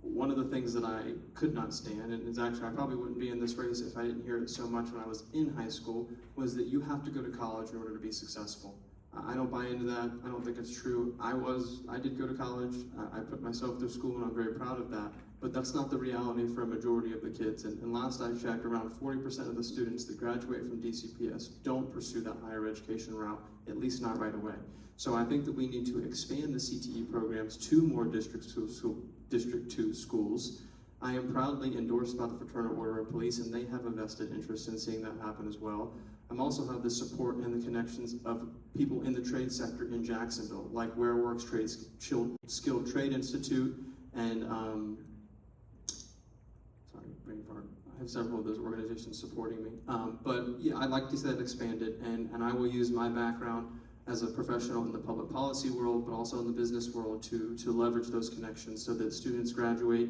One of the things that I could not stand, and it's actually, I probably wouldn't be in this race if I didn't hear it so much when I was in high school, was that you have to go to college in order to be successful. I don't buy into that. I don't think it's true. I did go to college. I put myself through school, and I'm very proud of that. But that's not the reality for a majority of the kids. And last I checked, around 40% of the students that graduate from DCPS don't pursue that higher education route, at least not right away. So I think that we need to expand the CTE programs to more District 2 schools. I am proudly endorsed by the Fraternal Order of Police, and they have a vested interest in seeing that happen as well. I also have the support and the connections of people in the trade sector in Jacksonville, like Where Works Trades Skilled Trade Institute, and I have several of those organizations supporting me. But yeah, I'd like to see that expanded, and I will use my background as a professional in the public policy world, but also in the business world to leverage those connections so that students graduate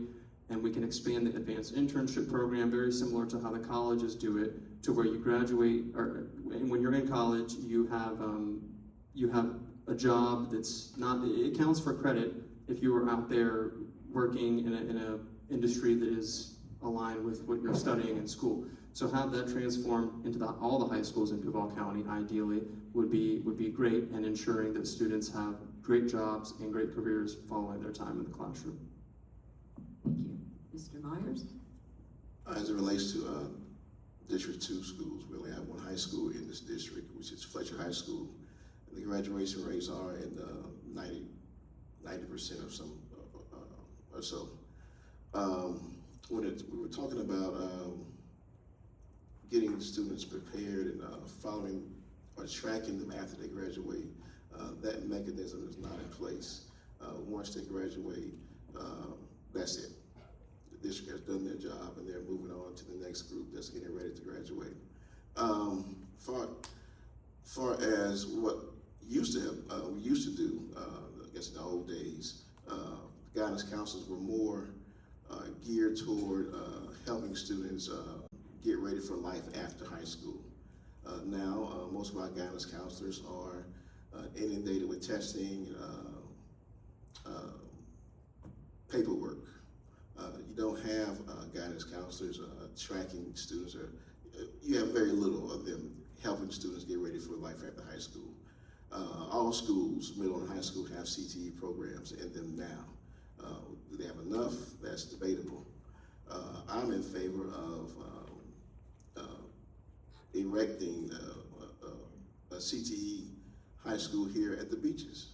and we can expand the advanced internship program, very similar to how the colleges do it, to where you graduate, and when you're in college, you have a job that's not, it counts for credit if you are out there working in a industry that is aligned with what you're studying in school. So have that transformed into all the high schools in Duval County, ideally, would be great, and ensuring that students have great jobs and great careers following their time in the classroom. Thank you. Mr. Myers? As it relates to District 2 schools, we only have one high school in this district, which is Fletcher High School. And the graduation rates are in 90% of some or so. When we were talking about getting students prepared and following or tracking them after they graduate, that mechanism is not in place. Once they graduate, that's it. The district has done their job and they're moving on to the next group that's getting ready to graduate. Far as what we used to do, I guess in the old days, guidance counselors were more geared toward helping students get ready for life after high school. Now, most of our guidance counselors are inundated with testing, paperwork. You don't have guidance counselors tracking students, or you have very little of them helping students get ready for life after high school. All schools, middle and high school, have CTE programs in them now. Do they have enough? That's debatable. I'm in favor of erecting a CTE high school here at the beaches.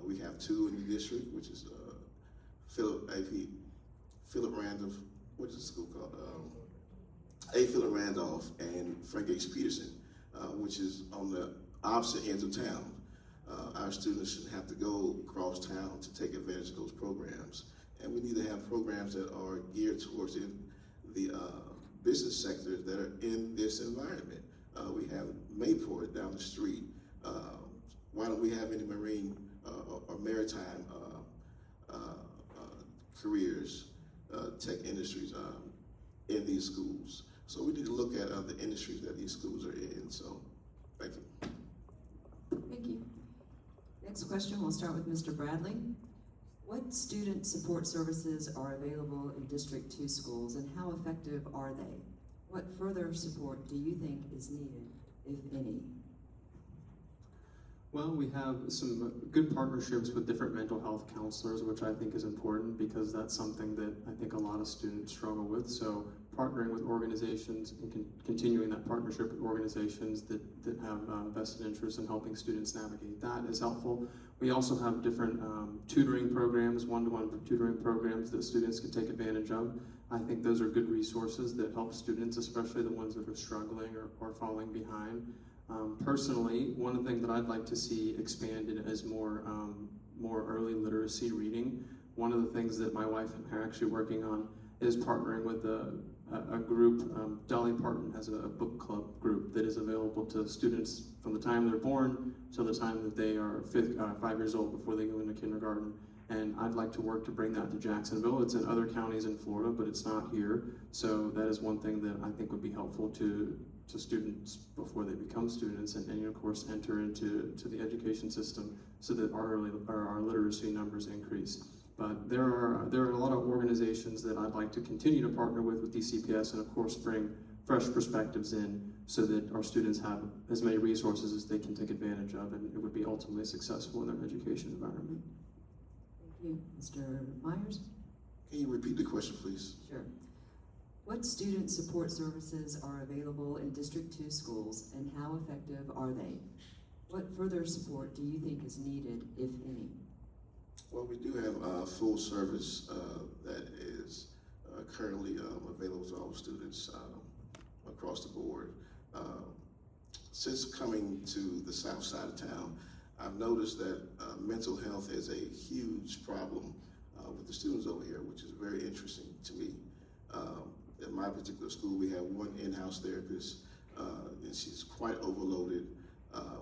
We have two in the district, which is Philip Randolph, what is the school called? Philip Randolph and Frank H. Peterson, which is on the opposite ends of town. Our students shouldn't have to go across town to take advantage of those programs. And we need to have programs that are geared towards the business sectors that are in this environment. We have Mayport down the street. Why don't we have any marine or maritime careers, tech industries in these schools? So we need to look at the industries that these schools are in. So, thank you. Thank you. Next question, we'll start with Mr. Bradley. What student support services are available in District 2 schools, and how effective are they? What further support do you think is needed, if any? Well, we have some good partnerships with different mental health counselors, which I think is important because that's something that I think a lot of students struggle with. So partnering with organizations and continuing that partnership with organizations that have vested interest in helping students navigate that is helpful. We also have different tutoring programs, one-to-one tutoring programs that students can take advantage of. I think those are good resources that help students, especially the ones that are struggling or falling behind. Personally, one thing that I'd like to see expanded is more early literacy reading. One of the things that my wife and I are actually working on is partnering with a group. Dolly Parton has a book club group that is available to students from the time they're born till the time that they are 5 years old, before they go into kindergarten. And I'd like to work to bring that to Jacksonville. It's in other counties in Florida, but it's not here. So that is one thing that I think would be helpful to students before they become students, and of course enter into the education system, so that our literacy numbers increase. But there are a lot of organizations that I'd like to continue to partner with DCPS, and of course bring fresh perspectives in, so that our students have as many resources as they can take advantage of, and it would be ultimately successful in their education environment. Thank you. Mr. Myers? Can you repeat the question, please? Sure. What student support services are available in District 2 schools, and how effective are they? What further support do you think is needed, if any? Well, we do have full service that is currently available to all students across the board. Since coming to the south side of town, I've noticed that mental health is a huge problem with the students over here, which is very interesting to me. At my particular school, we have one in-house therapist, and she's quite overloaded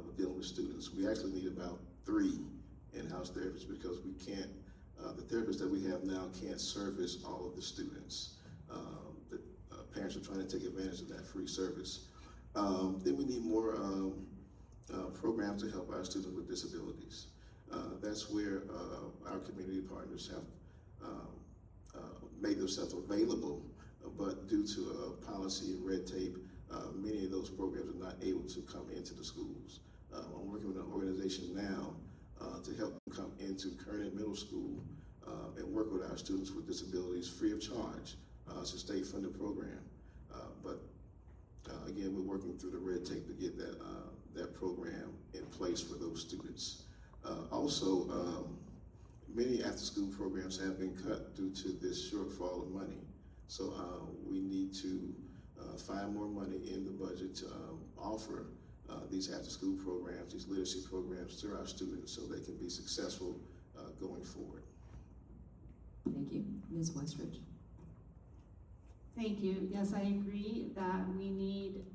with dealing with students. We actually need about 3 in-house therapists, because we can't, the therapists that we have now can't service all of the students. The parents are trying to take advantage of that free service. Then we need more programs to help our students with disabilities. That's where our community partners have made themselves available, but due to policy and red tape, many of those programs are not able to come into the schools. I'm working with an organization now to help them come into Kernan Middle School and work with our students with disabilities free of charge. It's a state-funded program, but again, we're working through the red tape to get that program in place for those students. Also, many after-school programs have been cut due to this shortfall of money. So we need to find more money in the budget to offer these after-school programs, these literacy programs to our students, so they can be successful going forward. Thank you. Ms. Westridge? Thank you. Yes, I agree that we need,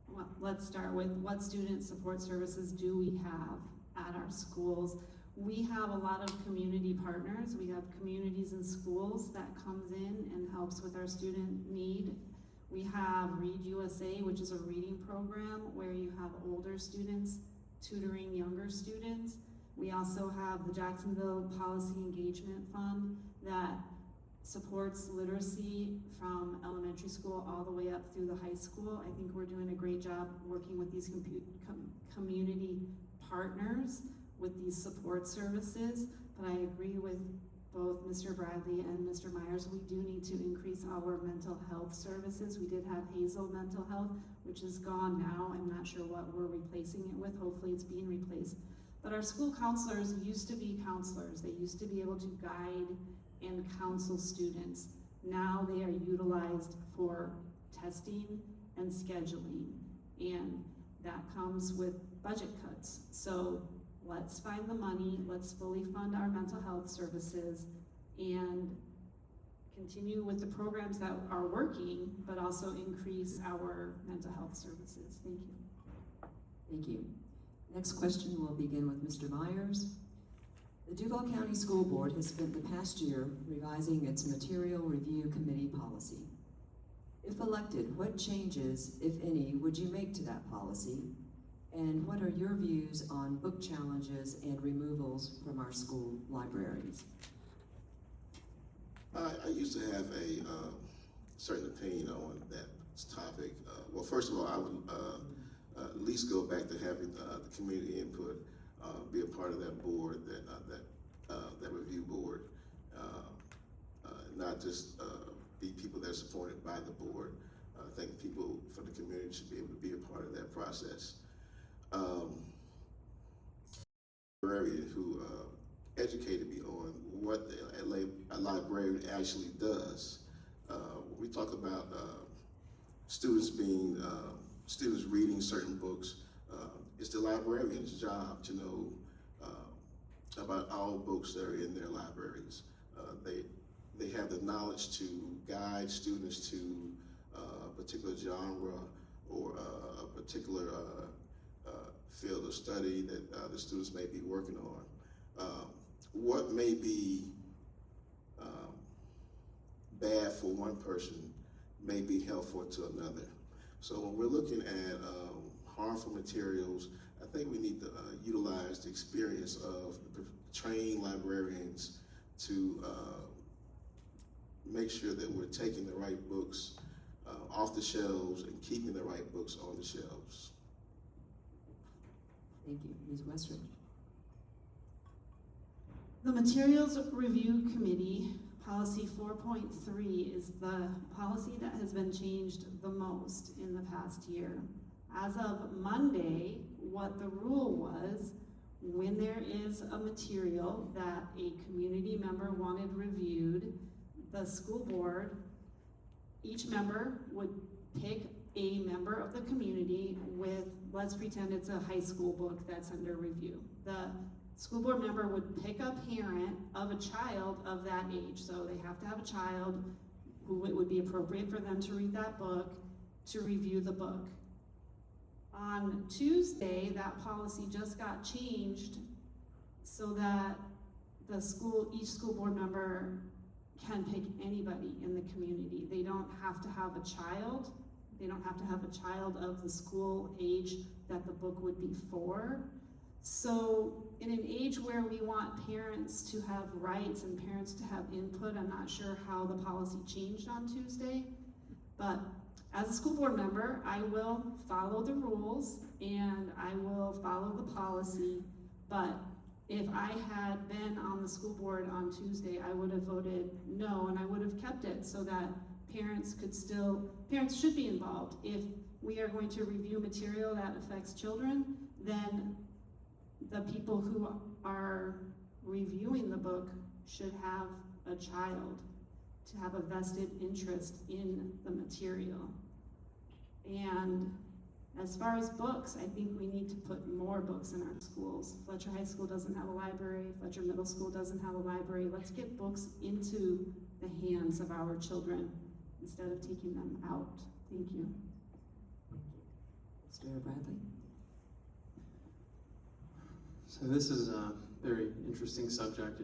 well, let's start with what student support services do we have at our schools. We have a lot of community partners. We have communities and schools that comes in and helps with our student need. We have Read USA, which is a reading program where you have older students tutoring younger students. We also have the Jacksonville Policy Engagement Fund that supports literacy from elementary school all the way up through the high school. I think we're doing a great job working with these community partners with these support services, but I agree with both Mr. Bradley and Mr. Myers. We do need to increase our mental health services. We did have Hazel Mental Health, which is gone now. I'm not sure what we're replacing it with. Hopefully it's being replaced. But our school counselors used to be counselors. They used to be able to guide and counsel students. Now they are utilized for testing and scheduling, and that comes with budget cuts. So let's find the money, let's fully fund our mental health services, and continue with the programs that are working, but also increase our mental health services. Thank you. Thank you. Next question will begin with Mr. Myers. The Duval County School Board has spent the past year revising its Material Review Committee policy. If elected, what changes, if any, would you make to that policy? And what are your views on book challenges and removals from our school libraries? I used to have a certain opinion on that topic. Well, first of all, I would at least go back to having the community input, be a part of that board, that review board, not just be people that are supported by the board. I think people from the community should be able to be a part of that process. Librarian who educated me on what a librarian actually does. When we talk about students reading certain books, it's the librarian's job to know about all books that are in their libraries. They have the knowledge to guide students to a particular genre or a particular field of study that the students may be working on. What may be bad for one person may be helpful to another. So when we're looking at harmful materials, I think we need to utilize the experience of the trained librarians to make sure that we're taking the right books off the shelves and keeping the right books on the shelves. Thank you. Ms. Westridge. The Materials Review Committee, policy 4.3, is the policy that has been changed the most in the past year. As of Monday, what the rule was, when there is a material that a community member wanted reviewed, the school board, each member would pick a member of the community with, let's pretend it's a high school book that's under review. The school board member would pick a parent of a child of that age. So they have to have a child who it would be appropriate for them to read that book, to review the book. On Tuesday, that policy just got changed so that each school board member can pick anybody in the community. They don't have to have a child. They don't have to have a child of the school age that the book would be for. So in an age where we want parents to have rights and parents to have input, I'm not sure how the policy changed on Tuesday, but as a school board member, I will follow the rules and I will follow the policy, but if I had been on the school board on Tuesday, I would have voted no, and I would have kept it so that parents should be involved. If we are going to review material that affects children, then the people who are reviewing the book should have a child to have a vested interest in the material. And as far as books, I think we need to put more books in our schools. Fletcher High School doesn't have a library. Fletcher Middle School doesn't have a library. Let's get books into the hands of our children instead of taking them out. Thank you. Mr. Bradley. So this is a very interesting subject.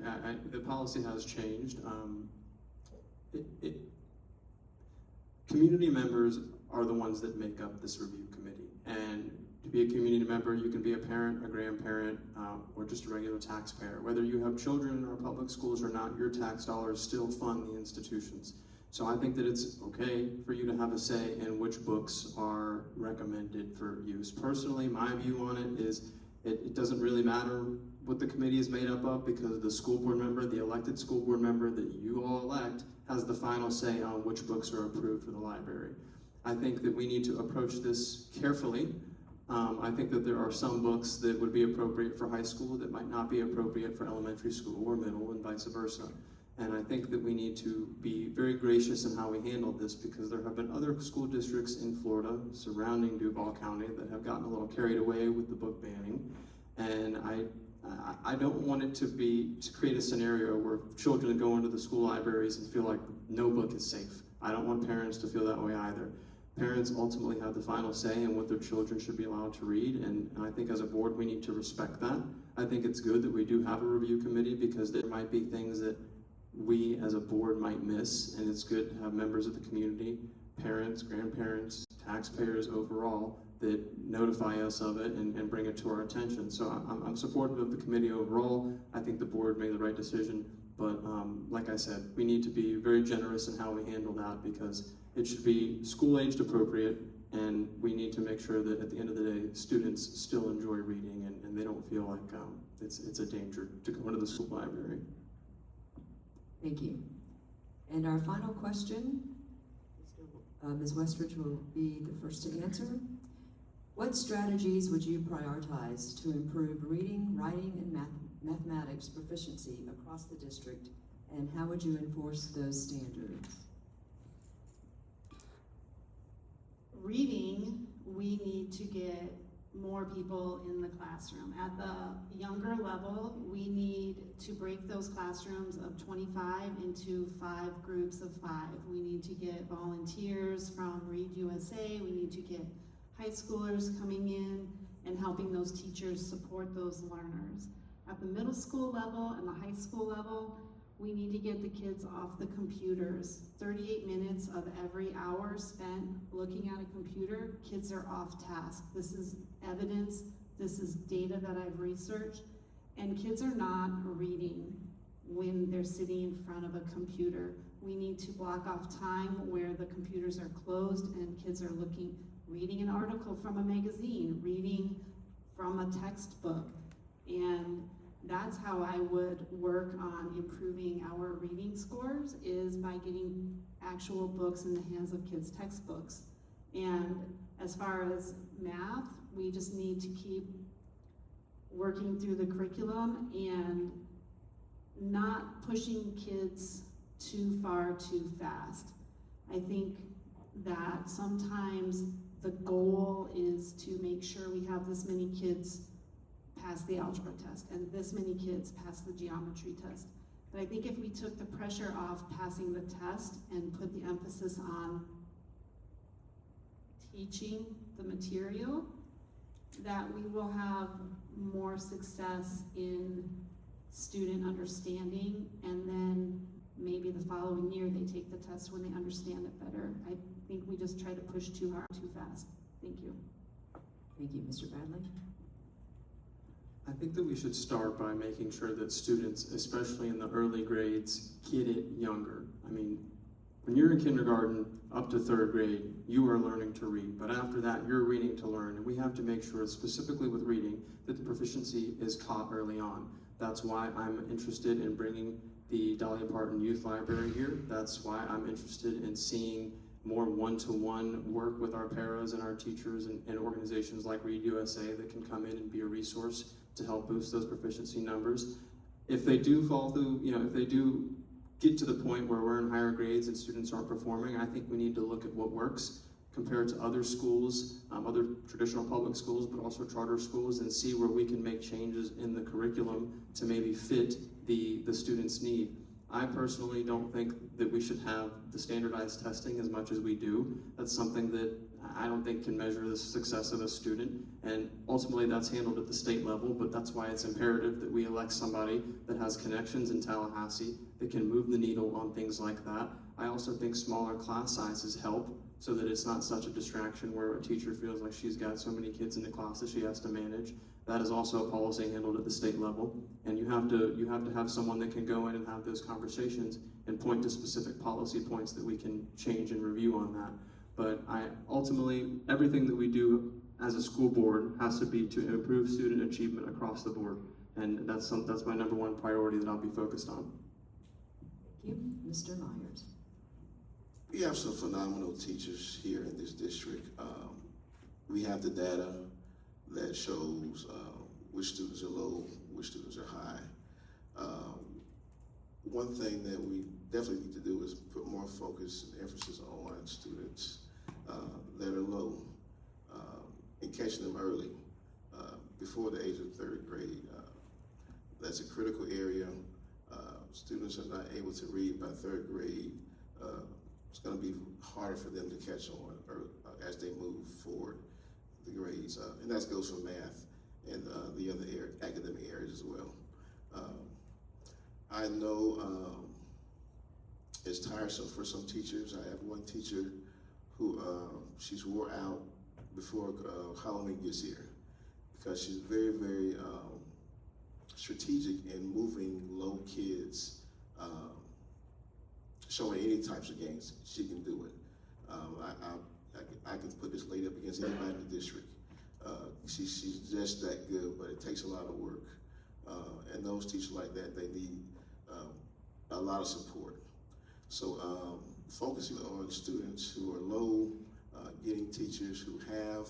The policy has changed. Community members are the ones that make up this review committee. And to be a community member, you can be a parent, a grandparent, or just a regular taxpayer. Whether you have children in our public schools or not, your tax dollars still fund the institutions. So I think that it's okay for you to have a say in which books are recommended for use. Personally, my view on it is it doesn't really matter what the committee is made up of, because the school board member, the elected school board member that you all elect, has the final say on which books are approved for the library. I think that we need to approach this carefully. I think that there are some books that would be appropriate for high school that might not be appropriate for elementary school or middle, and vice versa. And I think that we need to be very gracious in how we handle this, because there have been other school districts in Florida surrounding Duval County that have gotten a little carried away with the book banning. And I don't want it to create a scenario where children go into the school libraries and feel like no book is safe. I don't want parents to feel that way either. Parents ultimately have the final say in what their children should be allowed to read, and I think as a board we need to respect that. I think it's good that we do have a review committee, because there might be things that we as a board might miss, and it's good to have members of the community, parents, grandparents, taxpayers overall, that notify us of it and bring it to our attention. So I'm supportive of the committee overall. I think the board made the right decision, but like I said, we need to be very generous in how we handle that, because it should be school-aged appropriate, and we need to make sure that at the end of the day, students still enjoy reading and they don't feel like it's a danger to go into the school library. Thank you. And our final question, Ms. Westridge will be the first to answer. What strategies would you prioritize to improve reading, writing, and mathematics proficiency across the district, and how would you enforce those standards? Reading, we need to get more people in the classroom. At the younger level, we need to break those classrooms of 25 into 5 groups of 5. We need to get volunteers from Read USA. We need to get high schoolers coming in and helping those teachers support those learners. At the middle school level and the high school level, we need to get the kids off the computers. 38 minutes of every hour spent looking at a computer, kids are off task. This is evidence, this is data that I've researched, and kids are not reading when they're sitting in front of a computer. We need to block off time where the computers are closed and kids are reading an article from a magazine, reading from a textbook, and that's how I would work on improving our reading scores, is by getting actual books in the hands of kids' textbooks. And as far as math, we just need to keep working through the curriculum and not pushing kids too far too fast. I think that sometimes the goal is to make sure we have this many kids pass the algebra test and this many kids pass the geometry test. But I think if we took the pressure off passing the test and put the emphasis on teaching the material, that we will have more success in student understanding, and then maybe the following year they take the test when they understand it better. I think we just try to push too hard too fast. Thank you. Thank you, Mr. Bradley. I think that we should start by making sure that students, especially in the early grades, get it younger. I mean, when you're in kindergarten up to 3rd grade, you are learning to read, but after that, you're reading to learn, and we have to make sure, specifically with reading, that the proficiency is caught early on. That's why I'm interested in bringing the Dolly Parton Youth Library here. That's why I'm interested in seeing more one-to-one work with our paras and our teachers and organizations like Read USA that can come in and be a resource to help boost those proficiency numbers. If they do fall through, if they do get to the point where we're in higher grades and students aren't performing, I think we need to look at what works compared to other schools, other traditional public schools, but also charter schools, and see where we can make changes in the curriculum to maybe fit the student's need. I personally don't think that we should have the standardized testing as much as we do. That's something that I don't think can measure the success of a student, and ultimately that's handled at the state level, but that's why it's imperative that we elect somebody that has connections in Tallahassee that can move the needle on things like that. I also think smaller class sizes help, so that it's not such a distraction where a teacher feels like she's got so many kids in the class that she has to manage. That is also a policy handled at the state level, and you have to have someone that can go in and have those conversations and point to specific policy points that we can change and review on that. But ultimately, everything that we do as a school board has to be to improve student achievement across the board, and that's my #1 priority that I'll be focused on. Thank you, Mr. Myers. We have some phenomenal teachers here in this district. We have the data that shows which students are low, which students are high. One thing that we definitely need to do is put more focus and emphasis on students that are low and catching them early, before the age of 3rd grade. That's a critical area. Students are not able to read by 3rd grade. It's going to be harder for them to catch on as they move forward the grades, and that goes for math and the other academic areas as well. I know it's tiresome for some teachers. I have one teacher who she's wore out before Halloween gets here, because she's very, very strategic in moving low kids, showing any types of games she can do it. I can put this lady up against anybody in the district. She's just that good, but it takes a lot of work. And those teachers like that, they need a lot of support. So focusing on students who are low, getting teachers who have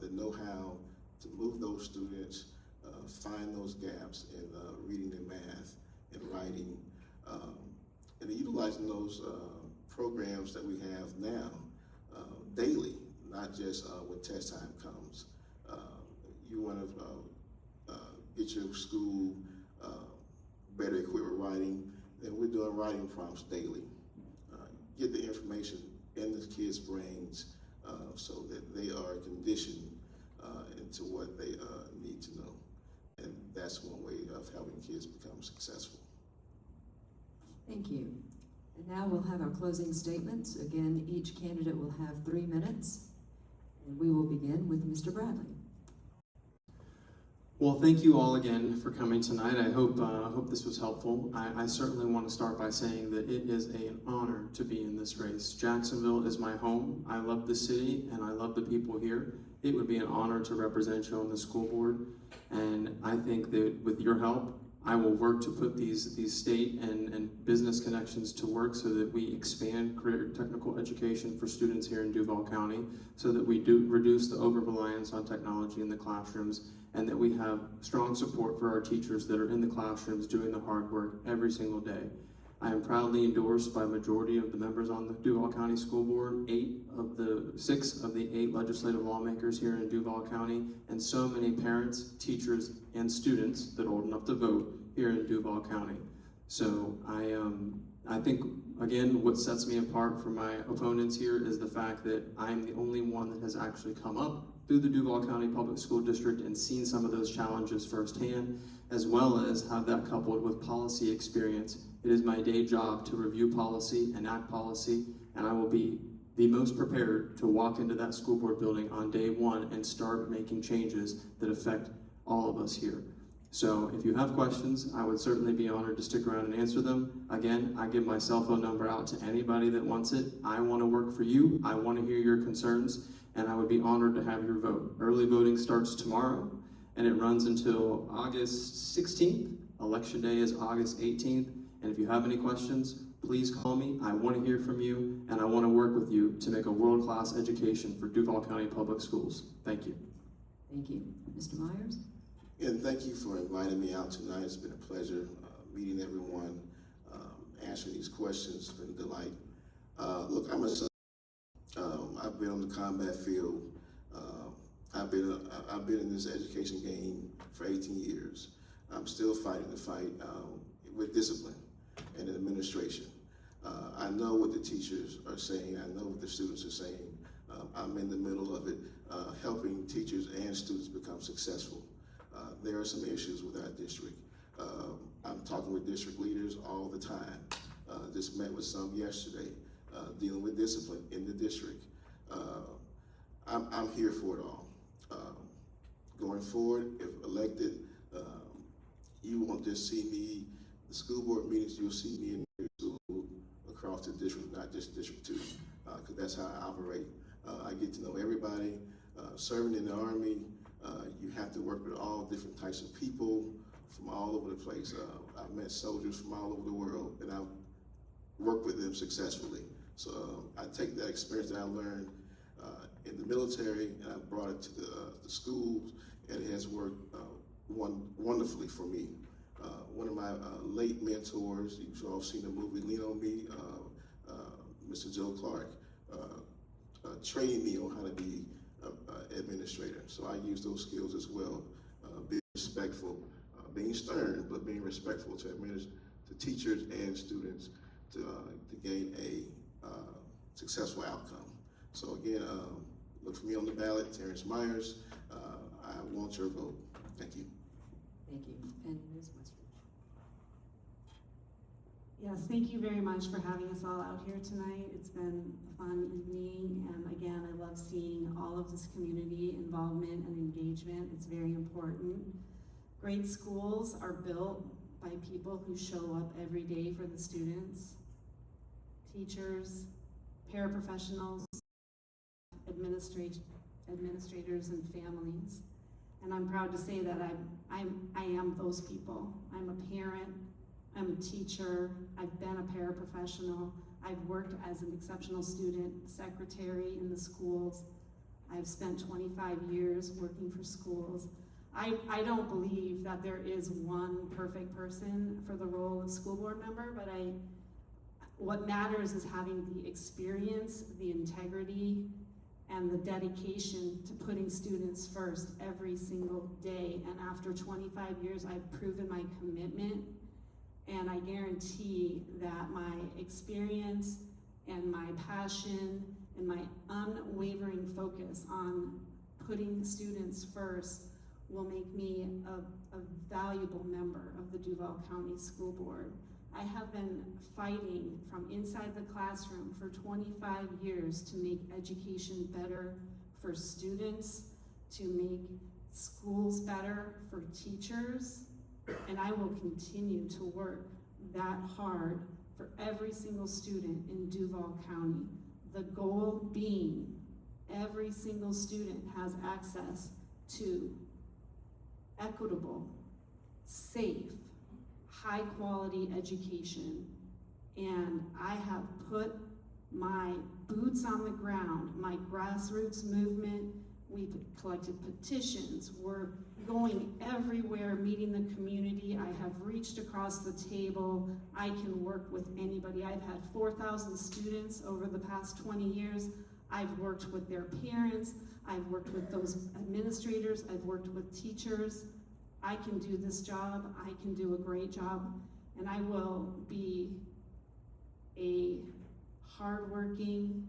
the know-how to move those students, find those gaps in reading and math and writing, and utilizing those programs that we have now daily, not just when test time comes. you want to get your school better equipped with writing, then we're doing writing prompts daily. Get the information in the kids' brains so that they are conditioned into what they need to know. And that's one way of helping kids become successful. Thank you. And now we'll have our closing statements. Again, each candidate will have 3 minutes. And we will begin with Mr. Bradley. Well, thank you all again for coming tonight. I hope this was helpful. I certainly want to start by saying that it is an honor to be in this race. Jacksonville is my home. I love the city and I love the people here. It would be an honor to represent you on the school board. And I think that with your help, I will work to put these state and business connections to work so that we expand career technical education for students here in Duval County, so that we do reduce the over-reliance on technology in the classrooms, and that we have strong support for our teachers that are in the classrooms doing the hard work every single day. I am proudly endorsed by a majority of the members on the Duval County School Board, 6 of the 8 legislative lawmakers here in Duval County, and so many parents, teachers, and students that are old enough to vote here in Duval County. So I think, again, what sets me apart from my opponents here is the fact that I'm the only one that has actually come up through the Duval County Public School District and seen some of those challenges firsthand, as well as have that coupled with policy experience. It is my day job to review policy, enact policy, and I will be the most prepared to walk into that school board building on day one and start making changes that affect all of us here. So if you have questions, I would certainly be honored to stick around and answer them. Again, I give my cell phone number out to anybody that wants it. I want to work for you. I want to hear your concerns, and I would be honored to have your vote. Early voting starts tomorrow, and it runs until August 16th. Election day is August 18th. And if you have any questions, please call me. I want to hear from you, and I want to work with you to make a world-class education for Duval County Public Schools. Thank you. Thank you. Mr. Myers? And thank you for inviting me out tonight. It's been a pleasure meeting everyone, answering these questions. It's been a delight. Look, I'm a son. I've been on the combat field. I've been in this education game for 18 years. I'm still fighting the fight with discipline and administration. I know what the teachers are saying. I know what the students are saying. I'm in the middle of it, helping teachers and students become successful. There are some issues with our district. I'm talking with district leaders all the time. Just met with some yesterday, dealing with discipline in the district. I'm here for it all. Going forward, if elected, you won't just see me, the school board meetings, you'll see me in the school across the district, not just District 2, because that's how I operate. I get to know everybody. Serving in the Army, you have to work with all different types of people from all over the place. I've met soldiers from all over the world, and I've worked with them successfully. So I take that experience that I learned in the military, and I brought it to the schools, and it has worked wonderfully for me. One of my late mentors, you've all seen the movie Lean on Me, Mr. Joe Clark, trained me on how to be an administrator. So I use those skills as well, being respectful, being stern, but being respectful to teachers and students to gain a successful outcome. So again, look for me on the ballot, Terrence Myers. I want your vote. Thank you. Thank you. And Ms. Westridge? Yes, thank you very much for having us all out here tonight. It's been a fun evening, and again, I love seeing all of this community involvement and engagement. It's very important. Great schools are built by people who show up every day for the students, teachers, paraprofessionals, administrators, and families. And I'm proud to say that I am those people. I'm a parent, I'm a teacher, I've been a paraprofessional, I've worked as an exceptional student secretary in the schools. I've spent 25 years working for schools. I don't believe that there is one perfect person for the role of school board member, but what matters is having the experience, the integrity, and the dedication to putting students first every single day. And after 25 years, I've proven my commitment, and I guarantee that my experience and my passion and my unwavering focus on putting students first will make me a valuable member of the Duval County School Board. I have been fighting from inside the classroom for 25 years to make education better for students, to make schools better for teachers, and I will continue to work that hard for every single student in Duval County. The goal being every single student has access to equitable, safe, high-quality education, and I have put my boots on the ground, my grassroots movement. We've collected petitions. We're going everywhere, meeting the community. I have reached across the table. I can work with anybody. I've had 4,000 students over the past 20 years. I've worked with their parents. I've worked with those administrators. I've worked with teachers. I can do this job. I can do a great job. And I will be a hardworking,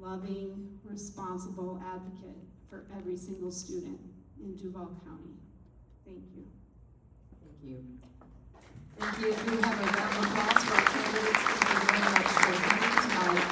loving, responsible advocate for every single student in Duval County. Thank you. Thank you. Thank you. If you have a round of applause.